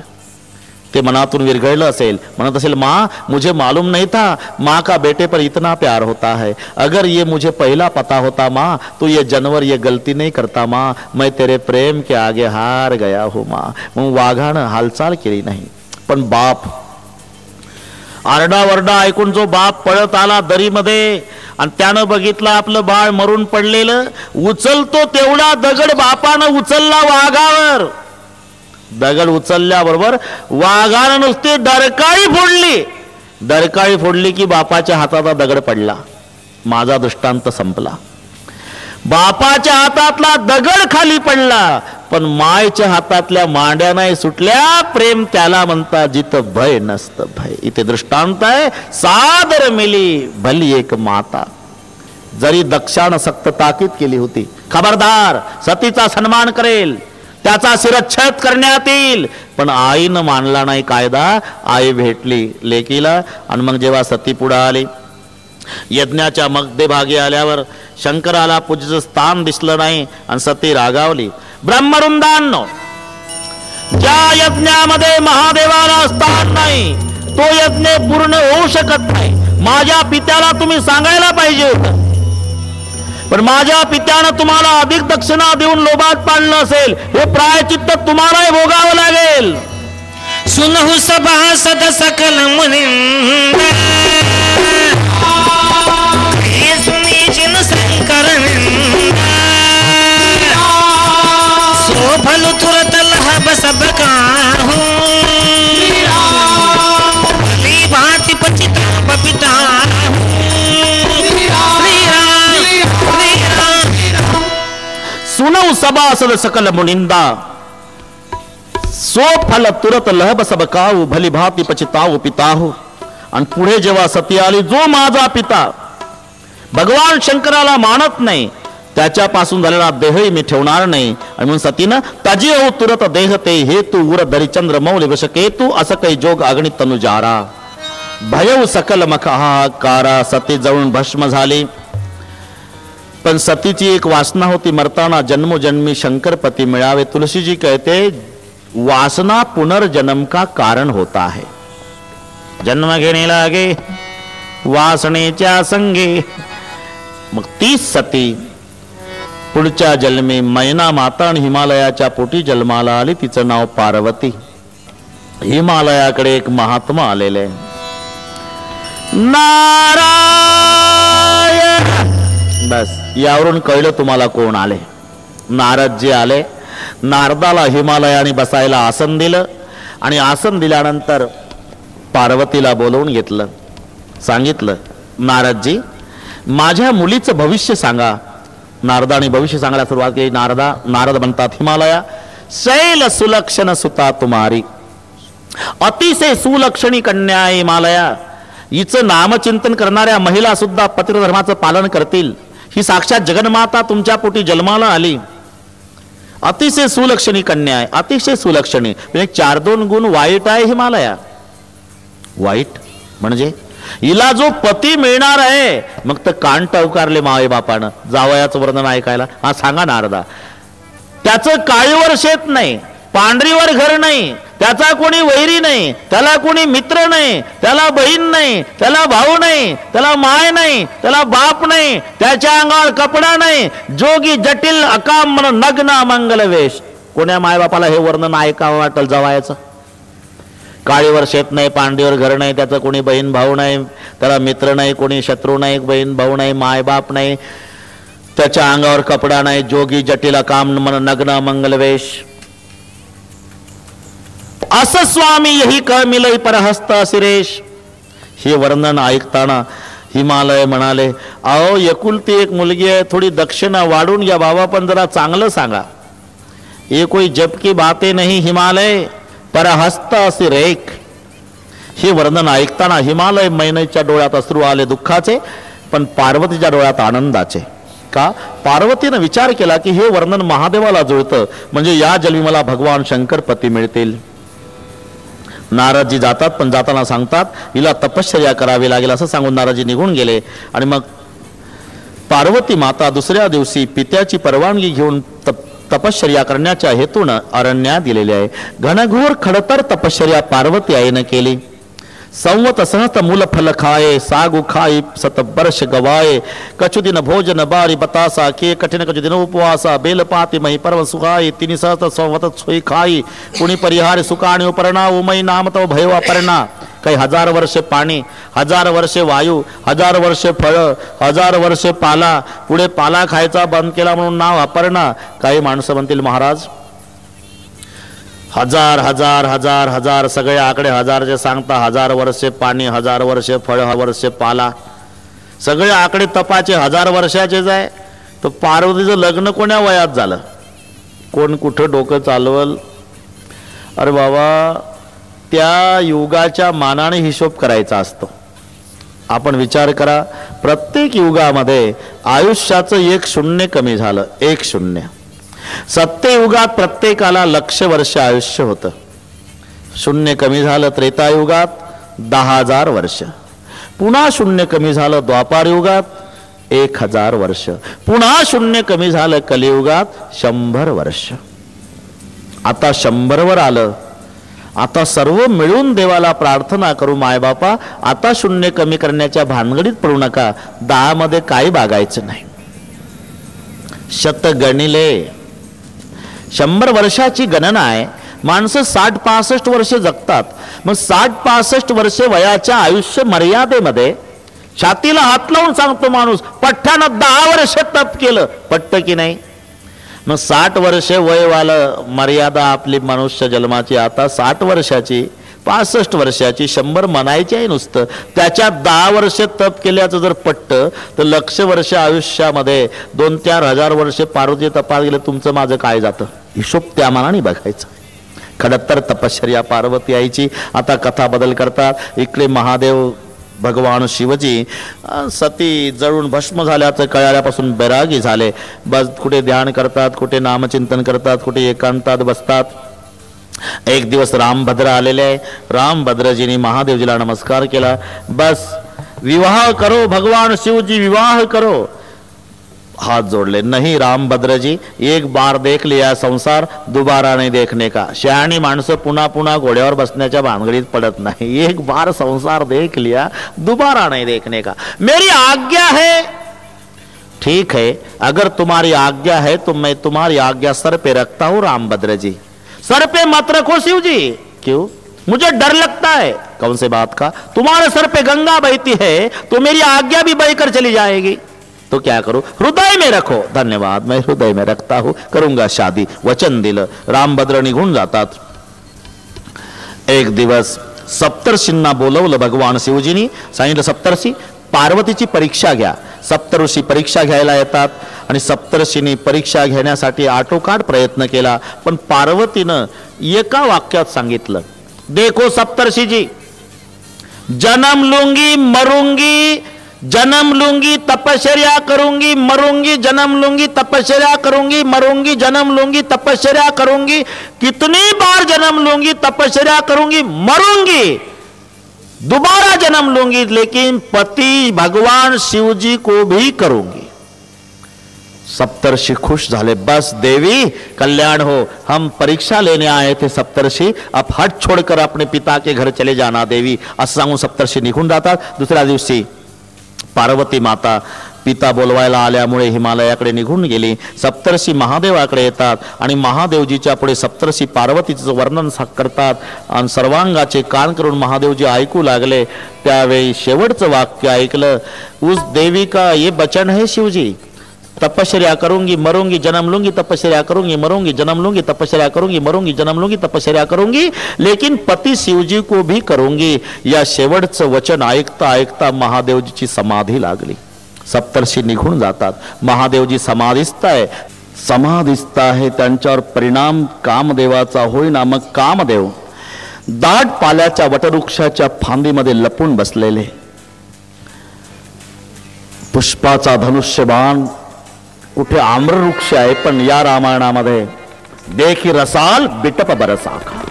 ते मनातून विरघळलं असेल, म्हणत असेल माँ मुझे मालूम नहीं था माँ का बेटे पर इतना प्यार होता है, अगर ये मुझे पहला पता होता माँ तो ये जानवर ये गलती नहीं करता माँ, मैं तेरे प्रेम के आगे हार गया हूँ माँ. मग वाघानं हालचाल केली नाही. पण बाप आरडावरडा ऐकून जो बाप पळत आला दरीमध्ये आणि त्यानं बघितलं आपलं बाळ मरून पडलेलं, उचलतो तेवढा दगड बापानं उचलला वाघावर. दगड उचलल्याबरोबर वाघानं नुसती डरकाळी फोडली. डरकाळी फोडली की बापाच्या हाताचा दगड पडला. माझा दृष्टांत संपला. बापाच्या हातातला दगड खाली पडला, पण मायच्या हातातल्या मांड्या नाही सुटल्या. प्रेम त्याला म्हणतात जिथं भय नसतं भय. इथे दृष्टांत आहे, सादर मेली भली एक माता. जरी दक्षानं सक्त ताकीद केली होती, खबरदार सतीचा सन्मान करेल, त्याचा शिरच्छेद करण्यात येईल, पण आईनं मानला नाही कायदा. आई भेटली लेकीला आणि मग जेव्हा सती पुढे आली, यज्ञाच्या मध्यभागी आल्यावर शंकराला पूजेचं स्थान दिसलं नाही आणि सती रागावली. ब्रह्मवृंदांनो, ज्या यज्ञामध्ये महादेवाला स्थान नाही तो यज्ञ पूर्ण होऊ शकत नाही. माझ्या पित्याला तुम्ही सांगायला पाहिजे होतं, पण माझ्या पित्यानं तुम्हाला अधिक दक्षिणा देऊन लोभात पाडलं असेल, हे प्रायचित्त तुम्हालाही भोगावं लागेल. सुनहु सभासद सकल मुनिंदा, हे सुनीचिन शंकर निंदा, सो फल तुरत लहब सब काहू, भली भांति पचिता पपिता. सुनौ सभासद सकल मुनिंदा, सो फल तुरत लहब सब काहू, भली भांति पचिताऊ पिताहू. आणि पुढे जेव्हा सती आली, जो माझा पिता भगवान शंकराला मानत नाही त्याच्यापासून झालेला देहही मी ठेवणार नाही. आणि म्हणून सतीनं तजी हो तुरत देह ते हेतू उर दरी चंद्र मौल विषकेतू, असं काही जोग अगणित तनुजारा. भयऊ सकल मख हाहाकारा. सती जळून भस्म झाली. पण सतीची एक वासना होती, मरताना जन्मोजन्मी शंकरपती मिळावे. तुलसीजी कहते वासना पुनर्जन्म का कारण होता है. जन्म घेणे लागे वासनेच्या संगे. मग तीच सती पुढच्या जन्मी मैना माता आणि हिमालयाच्या पोटी जन्माला आली. तिचं नाव पार्वती. हिमालयाकडे एक महात्मा आलेले नारायण. बस यावरून कळलं तुम्हाला कोण आले. नारदजी आले. नारदाला हिमालयाने बसायला आसन दिलं आणि आसन दिल्यानंतर पार्वतीला बोलवून घेतलं. सांगितलं, नारदजी माझ्या मुलीचं भविष्य सांगा. नारदाने भविष्य सांगायला सुरुवात केली. नारद म्हणतात, हिमालया शैल सुलक्षण सुता तुम्हारी, अतिशय सुलक्षणी कन्या आहे हिमालया. हिचं नामचिंतन करणाऱ्या महिला सुद्धा पतिव्रता धर्माचं पालन करतील. ही साक्षात जगन्माता तुमच्या पोटी जन्माला आली. अतिशय सुलक्षणी कन्या आहे. अतिशय सुलक्षणी म्हणजे 4-2 गुण वाईट आहे हिमालया. वाईट म्हणजे हिला जो पती मिळणार आहे. मग तर कान टवकारले मावे बापानं जावयाचं वर्णन ऐकायला. हा सांगा नारदा, त्याचं काळीवर शेत नाही, पांढरीवर घर नाही, त्याचा कोणी वैरी नाही, त्याला कोणी मित्र नाही, त्याला बहीण नाही, त्याला भाऊ नाही, त्याला माय नाही, त्याला बाप नाही, त्याच्या अंगावर कपडा नाही, जोगी जटिल अकाम नग्न मंगल वेश. कोण्या मायबापाला हे वर्णन ऐकावं वाटल जावयाचं? काळीवर शेत नाही, पांढरीवर घर नाही, त्याचं कोणी बहीण भाऊ नाही, त्याला मित्र नाही, कोणी शत्रू नाही, बहीण भाऊ नाही, माय बाप नाही, त्याच्या अंगावर कपडा नाही, जोगी जटिल अकाम नग्न मंगल वेश. असं स्वामी यही क मिलई परहस्त सिरेश. हे वर्णन ऐकताना हिमालय म्हणाले, अहो एकुलती एक मुलगी आहे, थोडी दक्षिणा वाढून घ्या बाबा, पण जरा चांगलं सांगा. ये कोई जब की बातें नहीं हिमालय, परहस्त सिरेक. हे वर्णन ऐकताना हिमालय मैनेच्या डोळ्यात अश्रू आले दुःखाचे, पण पार्वतीच्या डोळ्यात आनंदाचे. का? पार्वतीनं विचार केला की हे वर्णन महादेवाला जुळतं, म्हणजे या जन्मी मला भगवान शंकर पती मिळतील. नारदजी जातात, पण जाताना सांगतात हिला तपश्चर्या करावी लागेल. असं सांगून नारदजी निघून गेले. आणि मग पार्वती माता दुसऱ्या दिवशी पित्याची परवानगी घेऊन तपश्चर्या करण्याच्या हेतून अरण्यात दिलेले आहे. घनघोर खडतर तपश्चर्या पार्वती आईनं केली. संवत सहत मूल फल खाए, सागु खाई सतवर्ष गवाए, कछु दिन भोजन बारी बतासा के, कठिन कछु दिन उपवासा, बेलपाती मही पर्व सुखाई, तिनि सहत संवत सोई खाई, कुणी परिहार सुखाणी उपरणा, उमई नाम तव भयवा परिणा. काही 1000 वर्षे पाणी, 1000 वर्षे वायू, 1000 वर्षे फळ, 1000 वर्षे पाला, पुढे पाला खायचा बंद केला म्हणून नाव अपर्णा. काही माणसं म्हणतील महाराज 1000 1000 1000 1000 सगळे आकडे 1000चे सांगता. 1000 वर्षे पाणी, 1000 वर्षे फळ, 1000 वर्षे पाला, सगळे आकडे तपाचे 1000 वर्षाचेच आहे. तर पार्वतीचं लग्न कोण्या वयात झालं? कोण कुठं डोकं चालवल? अरे बाबा, त्या युगाच्या मानाने हिशोब करायचा असतो. आपण विचार करा, प्रत्येक युगामध्ये आयुष्याचं 1 शून्य कमी झालं. 1 शून्य. सत्ययुगात प्रत्येकाला 1,00,000 वर्ष आयुष्य होतं. शून्य कमी झालं त्रेतायुगात 10,000 वर्ष. पुन्हा शून्य कमी झालं द्वापार युगात 1,000 वर्ष. पुन्हा शून्य कमी झालं कलियुगात 100 वर्ष. आता 100 वर आलं. आता सर्व मिळून देवाला प्रार्थना करू, मायबापा आता शून्य कमी करण्याच्या भानगडीत पडू नका. 10 मध्ये काही बागायचं नाही. शत गणिले 100 वर्षाची गणना आहे. माणसं 60-65 वर्षे जगतात. मग 60-65 वर्षे वयाच्या आयुष्य मर्यादेमध्ये छातीला हात लावून सांगतो माणूस, पठ्ठानं 10 वर्ष तप केलं, पटतं की नाही? मग 60 वर्षे वयवालं मर्यादा आपली मनुष्य जन्माची. आता 60 वर्षाची, 65 वर्षाची, 100 म्हणायची आहे नुसतं. त्याच्यात 10 वर्ष तप केल्याचं जर पटतं तर 1,00,000 वर्ष आयुष्यामध्ये 2-4 हजार वर्षे पार्वती तपास गेले. तुमचं माझं काय जातं? हिशोब त्या मानाने बघायचा. खडतर तपश्चर्या पार्वती आईची. आता कथा बदल करतात. इकडे महादेव भगवान शिवजी सती जळून भस्म झाल्याचं कळाल्यापासून बैरागी झाले. बस कुठे ध्यान करतात, कुठे नामचिंतन करतात, कुठे एकांतात बसतात. एक दिवस रामभद्र आलेले आहे. रामभद्रजींनी महादेवजीला नमस्कार केला. बस विवाह करो भगवान शिवजी, विवाह करो. हाथ जोड़ ले। नहीं रामभद्र जी, एक बार देख लिया संसार, दोबारा नहीं देखने का। शहाणी माणसं पुन्हा पुन्हा घोड्यावर बसण्याच्या भानगडीत पडत नाही। एक बार संसार देख लिया, दोबारा नहीं देखने का। मेरी आज्ञा है, ठीक है, अगर तुम्हारी आज्ञा है तो मैं तुम्हारी आज्ञा सर पे रखता हूं रामभद्र जी। सर पे मत रखो शिव जी। क्यों? मुझे डर लगता है। कौन से बात का? तुम्हारे सर पे गंगा बहती है तो मेरी आज्ञा भी बहकर चली जाएगी, तो क्या करूं? हृदय में रखो। धन्यवाद, मैं हृदय में रखता हूं, करूंगा शादी, वचन दिलं। रामभद्र निघून जातात। एक दिवस सप्तर्षींना बोलवलं भगवान शिवजींनी, सांगितलं सप्तर्षी पार्वतीची परीक्षा घ्या। सप्तऋषी परीक्षा घ्यायला येतात आणि सप्तर्षींनी परीक्षा घेण्यासाठी आटोकाट प्रयत्न केला, पण पार्वतीनं एका वाक्यात सांगितलं, देखो सप्तर्षी जी, जन्म लूंगी मरूंगी, जन्म लूंगी तपश्चर्या करूंगी मरूंगी, जन्म लूंगी तपश्चर्या करूंगी मरूंगी, जन्म लूंगी तपश्चर्या करूंगी, कितनी बार जन्म लूंगी तपश्चर्या करूंगी मरूंगी, दोबारा जन्म लूंगी, लेकिन पति भगवान शिव जी को भी करूंगी। सप्तर्षि खुश झाले। बस देवी कल्याण हो, हम परीक्षा लेने आए थे सप्तर्षि, अब हट छोड़कर अपने पिता के घर चले जाना देवी, असं सांगून सप्तर्षि निघून जातात। दुसऱ्या दिवशी पार्वती माता पिता बोलवायला आल्यामुळे हिमालयाकडे निघून गेली। सप्तर्षी महादेवाकडे येतात आणि महादेवजीच्या पुढे सप्तर्षी पार्वतीचं वर्णन करतात आणि सर्वांगाचे कान करून महादेवजी ऐकू लागले। त्यावेळी शेवटचं वाक्य ऐकलं, उस देवी का ये वचन है शिवजी, तपश्चर्या करूंगी मरूंगी, जन्म लूंगी तपश्चर्या करूंगी मरूंगी, जन्म लूंगी तपश्चर्या करूंगी मरूंगी, जन्म लूंगी तपश्चर्या करूंगी, लेकिन पति शिवजी को भी करूंगी। या शेवटचं वचन ऐकता ऐकता महादेवजीची समाधी लागली। सप्तर्षी निघून जातात। महादेवजी समाधिस्थ आहे, त्यांच्यावर परिणाम कामदेवाचा होईना। मग कामदेव दाट पाल्याच्या वटवृक्षाच्या फांदीमध्ये लपून बसलेले, पुष्पाचा धनुष्यबाण, कुठे आम्रवृक्ष आहे, पण या रामायणामध्ये देखी रसाल बिटप बरसाखा,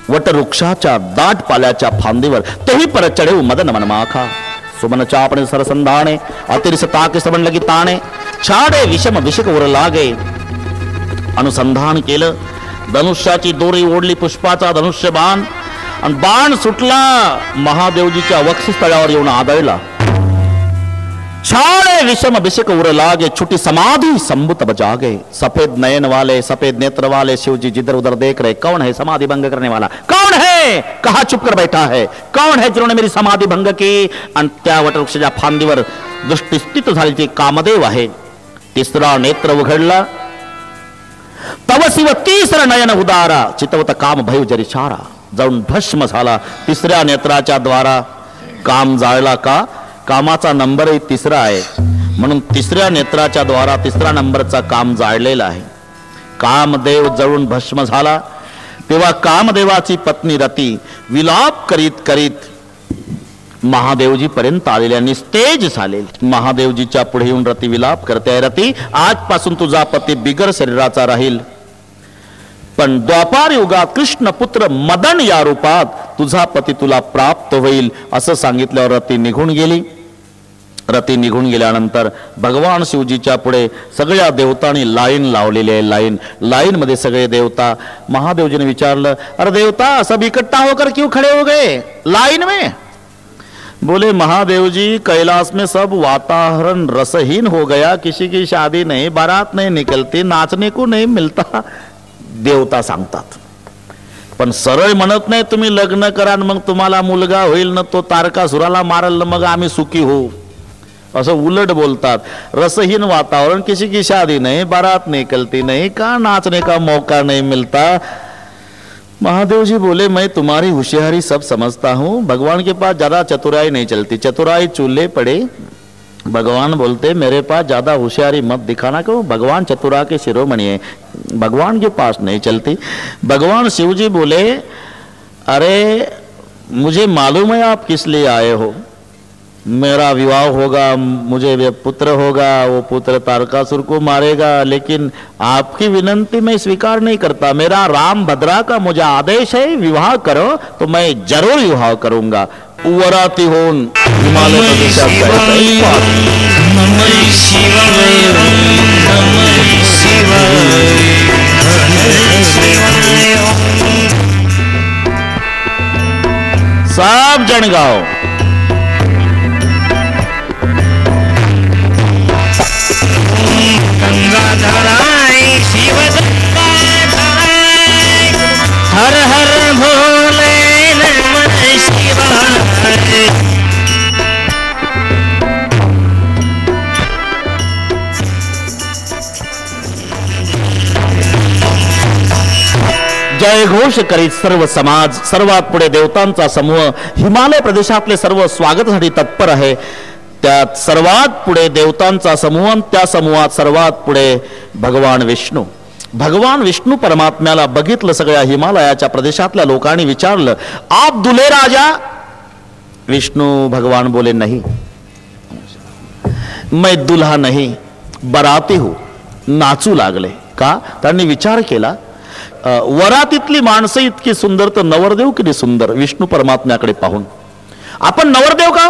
वटवृक्षाच्या दाट पाल्याच्या फांदीवर तेही पर चढेव मदन मनमाखा, सुमन चापणे सरसंधाणे, अतिरिस ताके श्रवण लगी ताणे, छाडे विषम विषक उर लागे। अनुसंधान केलं, धनुष्याची दोरी ओढली, पुष्पाचा धनुष्यबाण, आणि बाण सुटला, महादेवजीच्या वक्षस्थळावर येऊन आदळला। छाड़े विषम विषक उर लागे, छुटी समाधि संबुत बजागे। सफेद नयन वाले, सफेद नेत्र वाले शिवजी जिधर उधर देख रहे, कौन है समाधि भंग करने वाला, कौन है, कहा चुप कर बैठा है, कौन है जिन्होंने मेरी समाधि भंग की। आणि त्या वटवृक्षाच्या फांदीवर दृष्टी स्थित झालेली कामदेव आहे। तिसरा नेत्र उघडला, तव शिव तिसरा नयन उदारा, चितवत काम भैव जरिचारा, जाऊन भस्म झाला। तिसऱ्या नेत्राच्या द्वारा काम जाळला का? कामाचा नंबरही तिसरा आहे, म्हणून तिसऱ्या नेत्राच्या द्वारा तिसरा नंबरचा काम जाळलेला आहे। कामदेव जळून भस्म झाला, तेव्हा कामदेवाची पत्नी रती विलाप करीत करीत महादेवजी पर्यंत आलेल्या, निस्तेज झालेली। महादेवजीच्या पुढे येऊन रती विलाप करते, रती आजपासून तुझा पती बिगर शरीराचा राहील, पण द्वापार युगात कृष्ण पुत्र मदन या रूपात तुझा पती तुला प्राप्त होईल, असं सांगितल्यावर रती निघून गेली। रती निघून गेल्यानंतर भगवान शिवजीच्या पुढे सगळ्या देवतांनी लाईन लावलेली आहे। लाईन मध्ये सगळे देवता। महादेवजीने विचारलं, अरे देवता सब इकट्ठा होकर क्यों खड़े हो गए लाइन में? बोले महादेव जी, कैलाश में सब वातावरण रसहीन हो गया, किसी की शादी नहीं, बारात नहीं निकलती, नाचने को नहीं मिलता। देवता सांगतात, पण सरळ म्हणत नाही तुम्ही लग्न करा मग तुम्हाला मुलगा होईल ना, तो तारकासुराला मारल मग आम्ही सुखी होऊ, असं उलट बोलतात। रसहीन वातावरण, किसी की शादी नहीं, बारात निकलती नहीं, का नाचने का मौका नहीं मिलता। महादेव जी बोले, मैं तुम्हारी होशियारी सब समझता हूँ, भगवान के पास ज्यादा चतुराई नहीं चलती, चतुराई चूल्हे पड़े। भगवान बोलते, मेरे पास ज्यादा होशियारी मत दिखाना, क्यों? भगवान चतुरा के शिरोमणि है, भगवान के पास नहीं चलती। भगवान शिव जी बोले, अरे मुझे मालूम है आप किस लिए आए हो, मेरा विवाह होगा, मुझे पुत्र होगा, वो पुत्र तारकासुर को मारेगा, लेकिन आपकी विनंती मैं स्वीकार नहीं करता। मेरा राम भद्रा का मुझे आदेश है, विवाह करो, तो मैं जरूर विवाह करूंगा। वराती होऊन हिमालय प्रदेशात आप जन गाओ. गंगाधराय शिव हर हर भोले नमः शिवाय. जयघोष करीत सर्व समाज, सर्वात पुढे देवतांचा समूह हिमालय प्रदेशातले सर्व स्वागतासाठी तत्पर आहे. त्यात सर्वात पुढे देवतांचा समूह, त्या समूहात सर्वात पुढे भगवान विष्णू. भगवान विष्णू परमात्म्याला बघितलं सगळ्या हिमालयाच्या प्रदेशातल्या लोकांनी विचारलं, आप दुल्हे राजा? विष्णू भगवान बोले नहीं, मैं दुल्हा नहीं बराती हूं. नाचू लागले. का? त्यांनी विचार केला, वरातीतली माणसं इतकी सुंदर तर नवरदेव किती सुंदर. विष्णू परमात्म्याकडे पाहून, आपण नवरदेव का?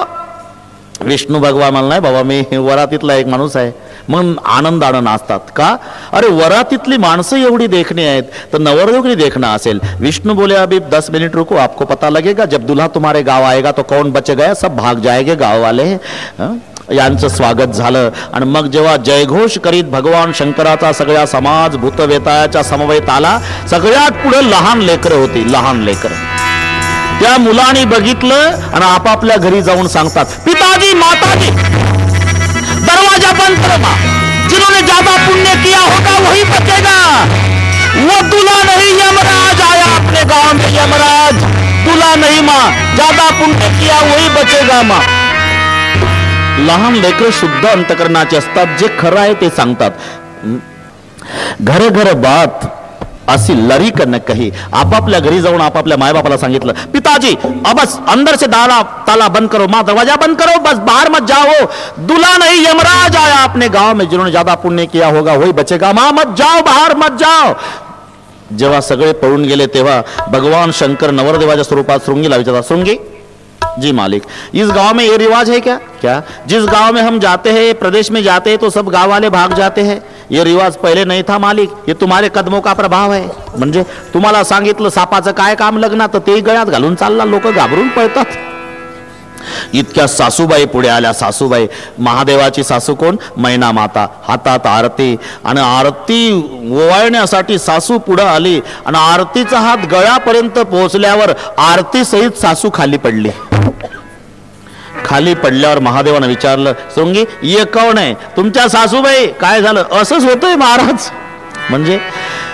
विष्णू भगवान म्हणला, नाही बाबा, मी वरातीतला एक माणूस आहे. मग आनंदानं नाचतात. का? अरे वरातीतली माणसं एवढी देखणी आहेत तर नवरदेव किती देखणं असेल. विष्णू बोले, अभी 10 मिनट रुको, आपको पता लगेगा. जब दुल्हा तुम्हारे गाव आएगा तो कौन बचे गया, सब भाग जाएंगे गाव वाले. यांचं स्वागत झालं. आणि मग जेव्हा जयघोष करीत भगवान शंकराचा सगळ्या समाज भूतवेताळाच्या समवेत आला, सगळ्यात पुढे लहान लेकरं होती. लहान लेकरं, त्या मुलांनी बघितलं आणि आपापल्या घरी जाऊन सांगतात, पिताजी माताजी दरवाजा बंद करो मां, जिन्होंने ज्यादा पुण्य किया होगा वही बचेगा. वो दूल्हा नहीं यमराज आया अपने गांव में. यमराज दूल्हा नहीं मां, ज्यादा पुण्य किया वही बचेगा मां. लहान लेकर शुद्ध अंतकरणाचे असतात, जे खरं आहे ते सांगतात. घर घर बात असी लरी कर न कही. आपापल्या घरी जाऊन आपापल्या मायबापाला सांगितलं, पिताजी बस अंदर से ताला बंद करो, माँ दरवाजा बंद करो, बस बाहर मत जाओ. दूल्हा नहीं यमराज आया अपने गांव में, जिन्होंने ज्यादा पुण्य किया होगा वही बचेगा. माँ मत जाओ, बाहर मत जाओ. जेव्हा सगळे पळून गेले तेव्हा भगवान शंकर नवरदेवाच्या स्वरूपात शृंगीला विचारतात, शृंगी जी मालिक, इस गांव में ये रिवाज है क्या? क्या जिस गांव में हम जाते हैं, प्रदेश में जाते हैं तो सब गांव वाले भाग जाते हैं. ये रिवाज पहिले नहीं था मालिक, ये तुम्हारे कदमों का प्रभाव है. म्हणजे तुम्हाला सांगितलं सापाचं काय काम लग्नात, तर तेही गळ्यात घालून चालला, लोक घाबरून पळतात. इतक्या सासूबाई पुढे आल्या. सासूबाई, महादेवाची सासू कोण? मैना माता. हातात आरती, आणि आरती ओवाळण्यासाठी सासू पुढे आली आणि आरतीचा हात गळ्यापर्यंत पोहोचल्यावर आरती सहित सासू खाली पडली. खाली पडल्यावर महादेवानं विचारलं, शृंगी ये कोण आहे? तुमच्या सासूबाई. काय झालं? असंच होतंय महाराज. म्हणजे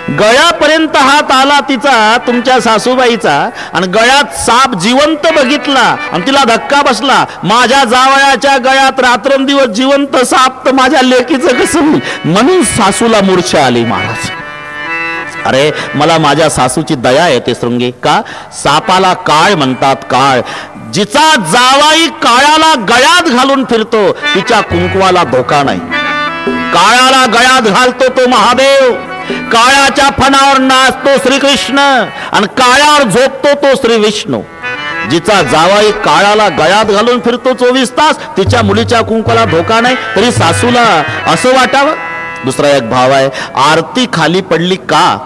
गळ्यापर्यंत हात आला तिचा, तुमच्या सासूबाईचा, आणि गळ्यात साप जिवंत बघितला आणि तिला धक्का बसला. माझ्या जावयाच्या गळ्यात रात्रंदिवस जिवंत साप, तर माझ्या लेकीचं कसं होईल? म्हणून सासूला मूर्छा आली महाराज. अरे मला माझ्या सासूची दया येते शृंगी. का? सापाला काळ म्हणतात. काळ. जिचा जावाई काळाला गळ्यात घालून फिरतो तिच्या कुंकवाला धोका नाही. काळाला गळ्यात घालतो तो महादेव, काळाच्या फणावर नाचतो श्रीकृष्ण, आणि काळावर झोपतो तो श्री विष्णू. जिचा जावाई काळाला गळ्यात घालून फिरतो 24 तास, तिच्या मुलीच्या कुंकवाला धोका नाही, तरी सासूला असं वाटावं. दुसरा एक भाव आहे, आरती खाली पडली का?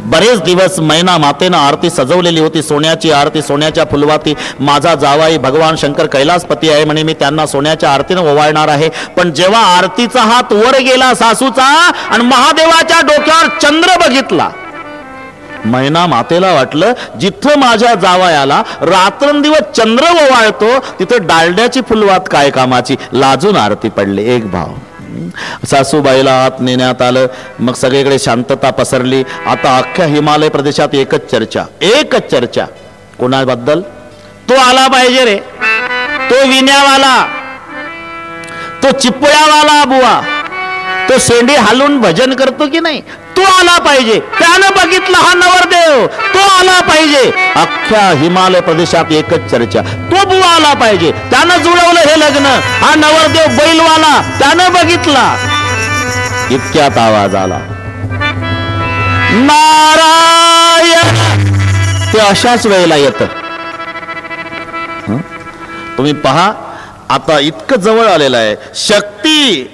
बरेच दिवस मैना मातेनं आरती सजवलेली होती. सोन्याची आरती, सोन्याच्या फुलवाती. माझा जावाई भगवान शंकर कैलासपती आहे म्हणे, मी त्यांना सोन्याच्या आरतीनं ओवाळणार आहे. पण जेव्हा आरतीचा हात वर गेला सासूचा आणि महादेवाच्या डोक्यावर चंद्र बघितला, मैना मातेला वाटलं जिथं माझ्या जावयाला रात्रंदिवस चंद्र ओवाळतो तिथं डालड्याची फुलवात काय कामाची. लाजून आरती पडली. एक भाव. सासूबाईला आत नेण्यात आलं. मग सगळीकडे शांतता पसरली. आता अख्ख्या हिमालय प्रदेशात एकच चर्चा. कोणाबद्दल? तो आला पाहिजे रे, तो विण्यावाला, तो चिपळ्यावाला बुवा, तो शेंडी हालून भजन करतो की नाही, तो आला पाहिजे. त्यानं बघितलं हा नवरदेव, तो आला पाहिजे. अख्ख्या हिमालय प्रदेशात एकच चर्चा, तो बुवा आला पाहिजे, त्यानं जुळवलं हे लग्न. हा नवरदेव बैलवाला, त्यानं बघितला. इतक्यात आवाज आला, नारायण. ते अशाच वेळेला येतं. तुम्ही पहा, आता इतकं जवळ आलेलं आहे. शक्ती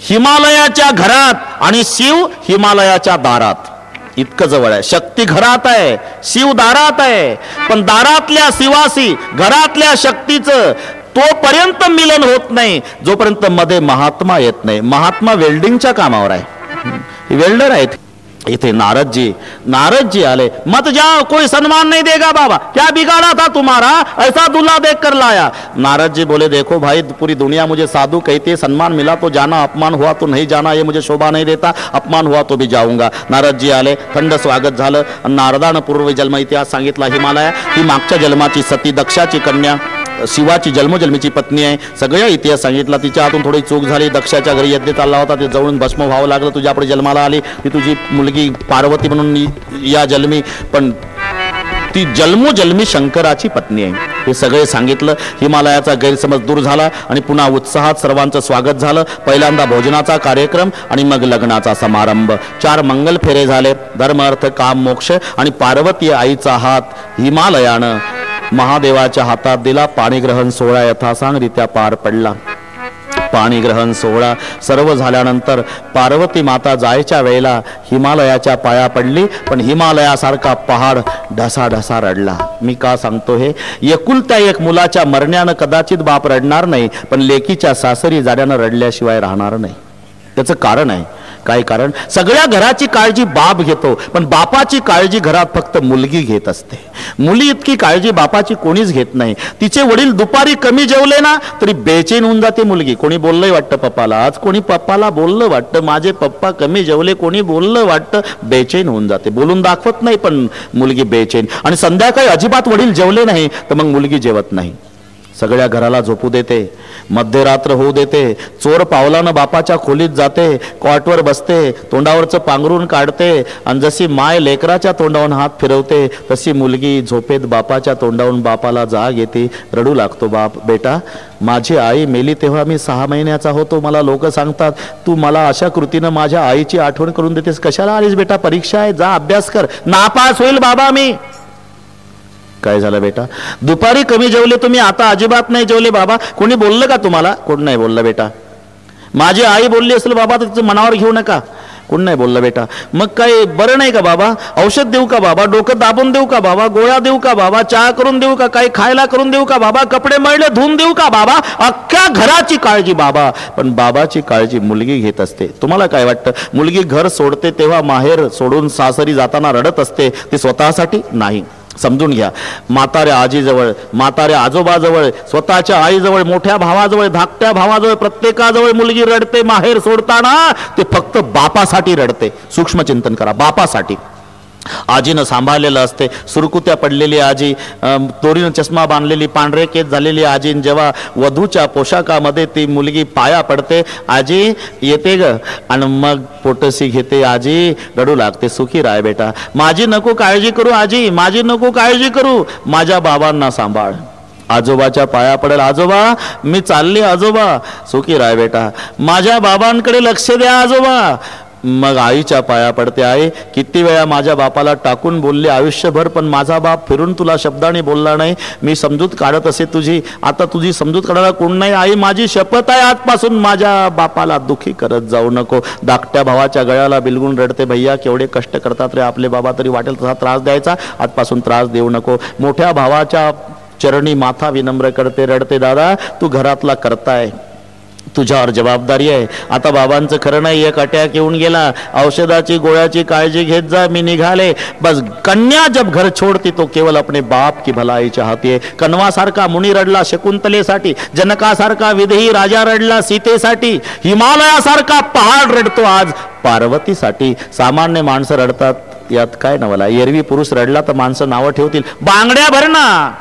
हिमालयाच्या घरात आणि शिव हिमालयाच्या दारात. इतकं जवळ आहे. शक्ती घरात आहे, शिव दारात आहे. पण दारातल्या शिवाशी घरातल्या शक्तीचं तोपर्यंत मिलन होत नाही जोपर्यंत मध्ये महात्मा येत नाही. महात्मा वेल्डिंगच्या कामावर आहे, वेल्डर आहेत. इथे नारद जी आले. मत जाओ, कोई सम्मान नहीं देगा बाबा, क्या बिगाड़ा था तुम्हारा, ऐसा दूल्हा देख कर लाया. नारद जी बोले देखो भाई, पूरी दुनिया मुझे साधु कहती है, सम्मान मिला तो जाना, अपमान हुआ तो नहीं जाना, ये मुझे शोभा नहीं देता, अपमान हुआ तो भी जाऊंगा. नारद जी आले, थंड स्वागत झालं. नारदानं पूर्व जन्म इतिहास सांगितला. हिमालया ही मागच्या जन्माची सती दक्षाची कन्या, शिवाची जन्मोजन्मीची पत्नी आहे. सगळ्या इतिहास सांगितला. तिच्या हातून थोडी चूक झाली. दक्षाच्या घरी यज्ञ चालला होता, ते जवळून भस्म व्हावं लागलं. तुझ्या पुढे जन्माला आली ती तुझी मुलगी पार्वती म्हणून या जन्मी, पण ती जन्मोजन्मी शंकराची पत्नी आहे. हे सगळे सांगितलं. हिमालयाचा गैरसमज दूर झाला आणि पुन्हा उत्साहात सर्वांचं स्वागत झालं. पहिल्यांदा भोजनाचा कार्यक्रम आणि मग लग्नाचा समारंभ. 4 मंगल फेरे झाले. धर्म अर्थ काम मोक्ष. आणि पार्वती आईचा हात हिमालयानं महादेवाच्या हातात दिला. पाणीग्रहण सोहळा यथासांगरित्या पार पडला. पाणीग्रहण सोहळा सर्व झाल्यानंतर पार्वती माता जायच्या वेळेला हिमालयाच्या पाया पडली. पण हिमालयासारखा पहाड ढसाढसा रडला. मी का सांगतो हे, एकुलत्या एक मुलाच्या मरण्यानं कदाचित बाप रडणार नाही, पण लेकीच्या सासरी जाण्यानं रडल्याशिवाय राहणार नाही. त्याचं कारण आहे. काय कारण? सगळ्या घराची काळजी बाप घेतो, पण बापाची काळजी घरात फक्त मुलगी घेत असते. मुली इतकी काळजी बापाची कोणीच घेत नाही. तिचे वडील दुपारी कमी जेवले ना तरी बेचैन होऊन जाते मुलगी. कोणी बोललंय वाटतं पप्पाला, आज कोणी पप्पाला बोललं वाटतं, माझे पप्पा कमी जेवले, कोणी बोललं वाटतं, बेचैन होऊन जाते. बोलून दाखवत नाही पण मुलगी बेचैन. आणि संध्याकाळी अजिबात वडील जेवले नाही तर मग मुलगी जेवत नाही. सगळ्या घराला झोपू देते, मध्यरात्र होऊ देते. चोर पावलानं बापाच्या खोलीत जाते, कॉटवर बसते, तोंडावरचं पांघरून काढते आणि जशी माय लेकराच्या तोंडावरून हात फिरवते तशी मुलगी झोपेत बापाच्या तोंडावरून बापाला जाग येते. रडू लागतो बाप. बेटा, माझी आई मेली तेव्हा मी 6 महिन्याचा होतो. मला लोक सांगतात तू मला अशा कृतीनं माझ्या आईची आठवण करून देतेस. कशाला आलीस बेटा? परीक्षा आहे, जा अभ्यास कर. नापास होईल बाबा मी. काय झालं बेटा? दुपारी कमी जेवले तुम्ही, आता अजिबात नाही जेवले बाबा. कोणी बोललं का तुम्हाला? कोण नाही बोललं बेटा. माझी आई बोलली असेल बाबा तर तिचं मनावर घेऊ नका. कोण नाही बोललं बेटा. मग काय बरं नाही का बाबा? औषध देऊ का बाबा? डोकं दाबून देऊ का बाबा? गोळ्या देऊ का बाबा? चहा करून देऊ का? काही खायला करून देऊ का बाबा? कपडे मळले धुवून देऊ का बाबा? अख्ख्या घराची काळजी बाबा. पण बाबाची काळजी मुलगी घेत असते. तुम्हाला काय वाटतं? मुलगी घर सोडते तेव्हा माहेर सोडून सासरी जाताना रडत असते. ती स्वतःसाठी नाही. समजून घ्या. म्हाताऱ्या आजीजवळ, म्हाताऱ्या आजोबाजवळ, स्वतःच्या आईजवळ, मोठ्या भावाजवळ, धाकट्या भावाजवळ, प्रत्येकाजवळ मुलगी रडते माहेर सोडताना. ते फक्त बापासाठी रडते. सूक्ष्म चिंतन करा. बापासाठी. आजीनं सांभाळलेलं असते. सुरकुत्या पडलेली आजी, दोरीनं चष्मा बांधलेली, पांढरे केस झालेली आजी, जेव्हा वधूच्या पोशाखामध्ये ती मुलगी पाया पडते, आजी येते ग, आणि मग पोटसी घेते. आजी रडू लागते. सुखी राय बेटा, माझी नको काळजी करू आजी, माझी नको काळजी करू, माझ्या बाबांना सांभाळ. आजोबाच्या पाया पडेल. आजोबा मी चालली आजोबा. सुखी राय बेटा, माझ्या बाबांकडे लक्ष द्या आजोबा. मग आईच्या पाया पडते. आई किती वेळा माझ्या बापाला टाकून बोलले आयुष्यभर, पण माझा बाप फिरून तुला शब्दाने बोलला नाही. मी समजूत काढत असे तुझी, आता तुझी समजूत काढायला कोण नाही. आई माझी शपथ आहे, आजपासून माझ्या बापाला दुखी करत जाऊ नको. धाकट्या भावाच्या गळ्याला बिलगून रडते. भैया केवढे कष्ट करतात रे आपले बाबा, तरी वाटेल तसा त्रास द्यायचा, आजपासून त्रास देऊ नको. मोठ्या भावाच्या चरणी माथा विनम्र करते, रडते. दादा तू घरातला करताय, तुझ्यावर जबाबदारी आहे. आता बाबांचं खरं नाही, एक अटॅक येऊन गेला, औषधाची गोळ्याची काळजी घेत जा, मी निघाले. बस कन्या जब घर छोड़ती तो केवल अपने बाप की भलाई चाहती है. कण्वासारखा मुनी रडला शकुंतलेसाठी, जनकासारखा विदेही राजा रडला सीतेसाठी, हिमालयासारखा पहाड रडतो आज पार्वतीसाठी. सामान्य माणसं रडतात, यात काय नवला. एरवी पुरुष रडला तर माणसं नावं ठेवतील, बांगड्या भरणा.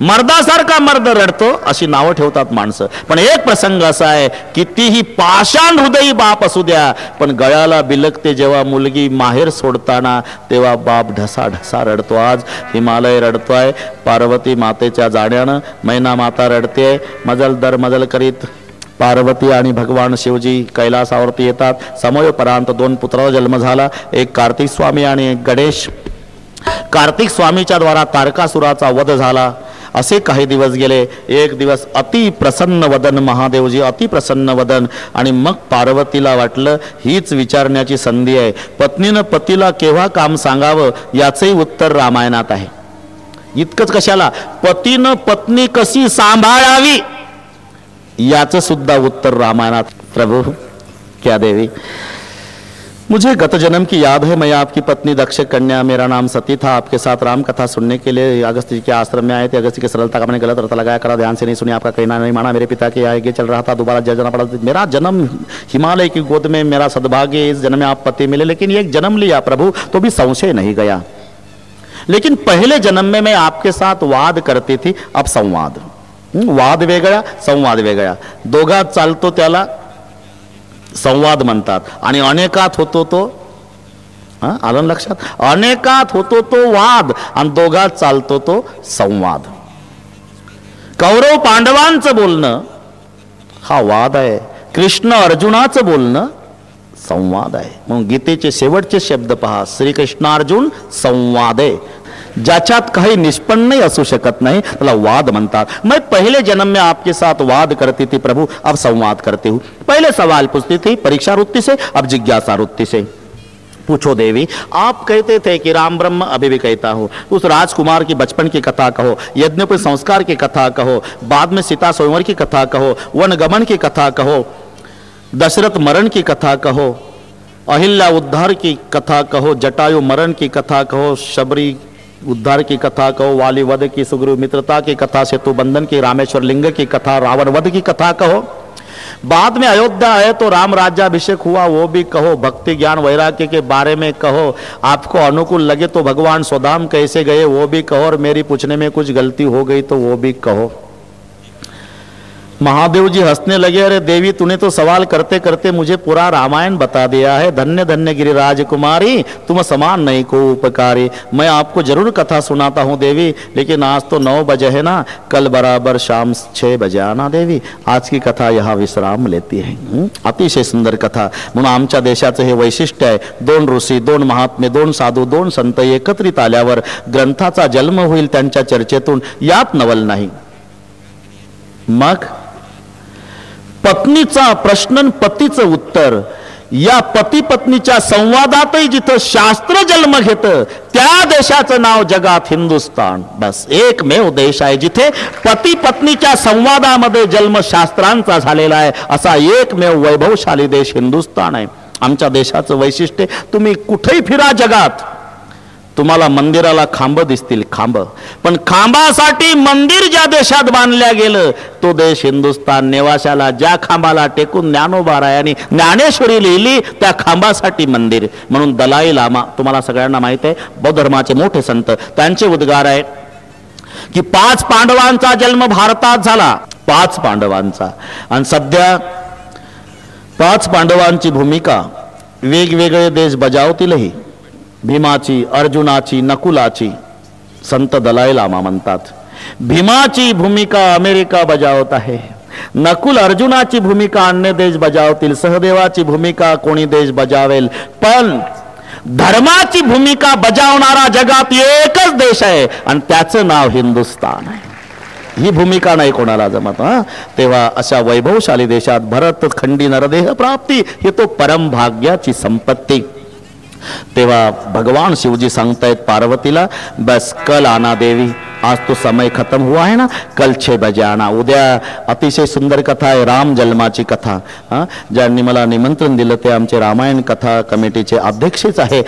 मर्दासारखा मर्द रडतो अशी नावं ठेवतात माणसं. पण एक प्रसंग असा आहे, कितीही पाषाण हृदयी बाप असू द्या, पण गळ्याला बिलकते जेव्हा मुलगी माहेर सोडताना, तेव्हा बाप ढसा ढसा रडतो. आज हिमालय रडतोय पार्वती मातेच्या जाण्यानं. मैना माता रडते. मजल दर मजल करीत पार्वती आणि भगवान शिवजी कैलासावरती येतात. समयोपरांत 2 पुत्राचा जन्म झाला, एक कार्तिक स्वामी आणि एक गणेश. कार्तिक स्वामीच्या द्वारा तारकासुराचा वध झाला असे काही दिवस गेले. एक दिवस अति प्रसन्न वदन महादेवजी, अति प्रसन्न वदन. आणि मग पार्वतीला वाटलं हीच विचारण्याची संधी आहे. पत्नीनं पतीला केव्हा काम सांगावं याचंही उत्तर रामायणात आहे. इतकंच कशाला, पतीनं पत्नी कशी सांभाळावी याचं सुद्धा उत्तर रामायणात. प्रभु क्या देवी, मुझे गत जन्म की याद है. मैं आपकी पत्नी दक्ष कन्या, मेरा नाम सती था. आपके साथ राम कथा सुनने के लिए अगस्त जी के आश्रम में आए थे. अगस्त जी की सरलता का मैंने गलत अर्थ लगाया, करा ध्यान से नहीं सुनी, आपका कहना नहीं माना. मेरे पिता के आगे चल रहा था, दोबारा जाना पड़ा. मेरा जन्म हिमालय की गोद में, मेरा सद्भाग्य. इस जन्म में आप पति मिले, लेकिन एक जन्म लिया प्रभु तो भी संशय नहीं गया. लेकिन पहले जन्म में मैं आपके साथ वाद करती थी, अब संवाद. वाद वेगळा, संवाद वेगळा. दोघात चालतो त्याला संवाद म्हणतात. आणि अनेकात होतो तो, आलं लक्षात, अनेकात होतो तो वाद आणि दोघात चालतो तो संवाद. कौरव पांडवांचं बोलणं हा वाद आहे, कृष्ण अर्जुनाचं बोलणं संवाद आहे. म्हणून गीतेचे शेवटचे शब्द पहा, श्रीकृष्णार्जुन संवादे. ज्याच्यात काही निष्पन्न असू शकत नाही त्याला वाद म्हणतात. मैं पहले जन्म में आपके साथ वाद करती थी प्रभु, अब संवाद करती हूँ. पहले सवाल पूछती थी परीक्षा वृत्ति से, अब जिज्ञासा वृत्ति से. पूछो देवी, आप कहते थे कि राम ब्रह्म, अभी भी कहता हूँ. उस राजकुमार की बचपन की कथा कहो, यज्ञोपवीत संस्कार की कथा कहो, बाद में सीता स्वयंवर की कथा कहो, वनगमन की कथा कहो, दशरथ मरण की कथा कहो, अहिल्या उद्धार की कथा कहो, जटायु मरण की कथा कहो, शबरी उद्धार की कथा कहो, वाली वध की, सुग्रीव मित्रता की कथा, सेतु बंधन की, रामेश्वर लिंग की कथा, रावण वध की कथा कहो. बाद में अयोध्या आए तो राम राज्याभिषेक हुआ, वो भी कहो. भक्ति ज्ञान वैराग्य के बारे में कहो. आपको अनुकूल लगे तो भगवान स्वधाम कैसे गए वो भी कहो. और मेरी पूछने में कुछ गलती हो गई तो वो भी कहो. महादेव जी हंसने लगे, अरे देवी तूने तो सवाल करते करते मुझे पूरा रामायण बता दिया है. धन्य धन्य गिरिराज कुमारी, तुम समान नहीं को उपकारी. मैं आपको जरूर कथा सुनाता हूँ देवी, लेकिन आज तो 9 बजे है ना, कल बराबर शाम 6 बजे आना देवी. आज की कथा यहाँ विश्राम लेती है. अतिशय सुंदर कथा. म्हणून आमच्या देशाचं हे वैशिष्ट्य आहे. 2 ऋषी, 2 महात्मे, 2 साधू, 2 संत एकत्रित आल्यावर ग्रंथाचा जन्म होईल त्यांच्या चर्चेतून. यात नवल नाही. मग पत्नीचा प्रश्न, पतीचं उत्तर, या पती पत्नीच्या संवादातही जिथं शास्त्र जन्म घेतं त्या देशाचं नाव जगात हिंदुस्थान. बस एकमेव देश आहे जिथे पती पत्नीच्या संवादामध्ये जन्म शास्त्रांचा झालेला आहे. असा एकमेव वैभवशाली देश हिंदुस्थान आहे. आमच्या देशाचं वैशिष्ट्य, तुम्ही कुठेही फिरा जगात तुम्हाला मंदिराला खांब दिसतील, खांब. पण खांबासाठी मंदिर ज्या देशात बांधल्या गेलं तो देश हिंदुस्थान. नेवाशाला ज्या खांबाला टेकून ज्ञानोबारायांनी ज्ञानेश्वरी लिहिली त्या खांबासाठी मंदिर. म्हणून दलाई लामा, तुम्हाला सगळ्यांना माहित आहे, बौद्ध धर्माचे मोठे संत, त्यांचे उद्गार आहे की 5 पांडवांचा जन्म भारतात झाला. 5 पांडवांचा. आणि सध्या 5 पांडवांची भूमिका वेगवेगळे देश बजावतीलही. भीमाची, अर्जुनाची, नकुलाची संत दलाई लामा म्हणतात. भीमाची भूमिका अमेरिका बजावत आहे, नकुल अर्जुनाची भूमिका अन्य देश बजावतील, सहदेवाची भूमिका कोणी देश बजावेल, पण धर्माची भूमिका बजावणारा जगात एकच देश आहे आणि त्याचं नाव हिंदुस्थान आहे. ही भूमिका नाही कोणाला जमत. तेव्हा अशा वैभवशाली देशात भरत खंडी नरदेह प्राप्ती ही तो परम भाग्याची संपत्ती. तेव्हा भगवान शिवजी सांगतायत पार्वतीला, बस कल आना देवी, आज तो समय खत्म हुआ है ना, कल 6 बजे आना. उद्या अतिशय सुंदर कथा आहे, राम जन्माची कथा. ज्यांनी मला निमंत्रण दिलं ते आमचे रामायण कथा कमिटीचे अध्यक्षच आहे.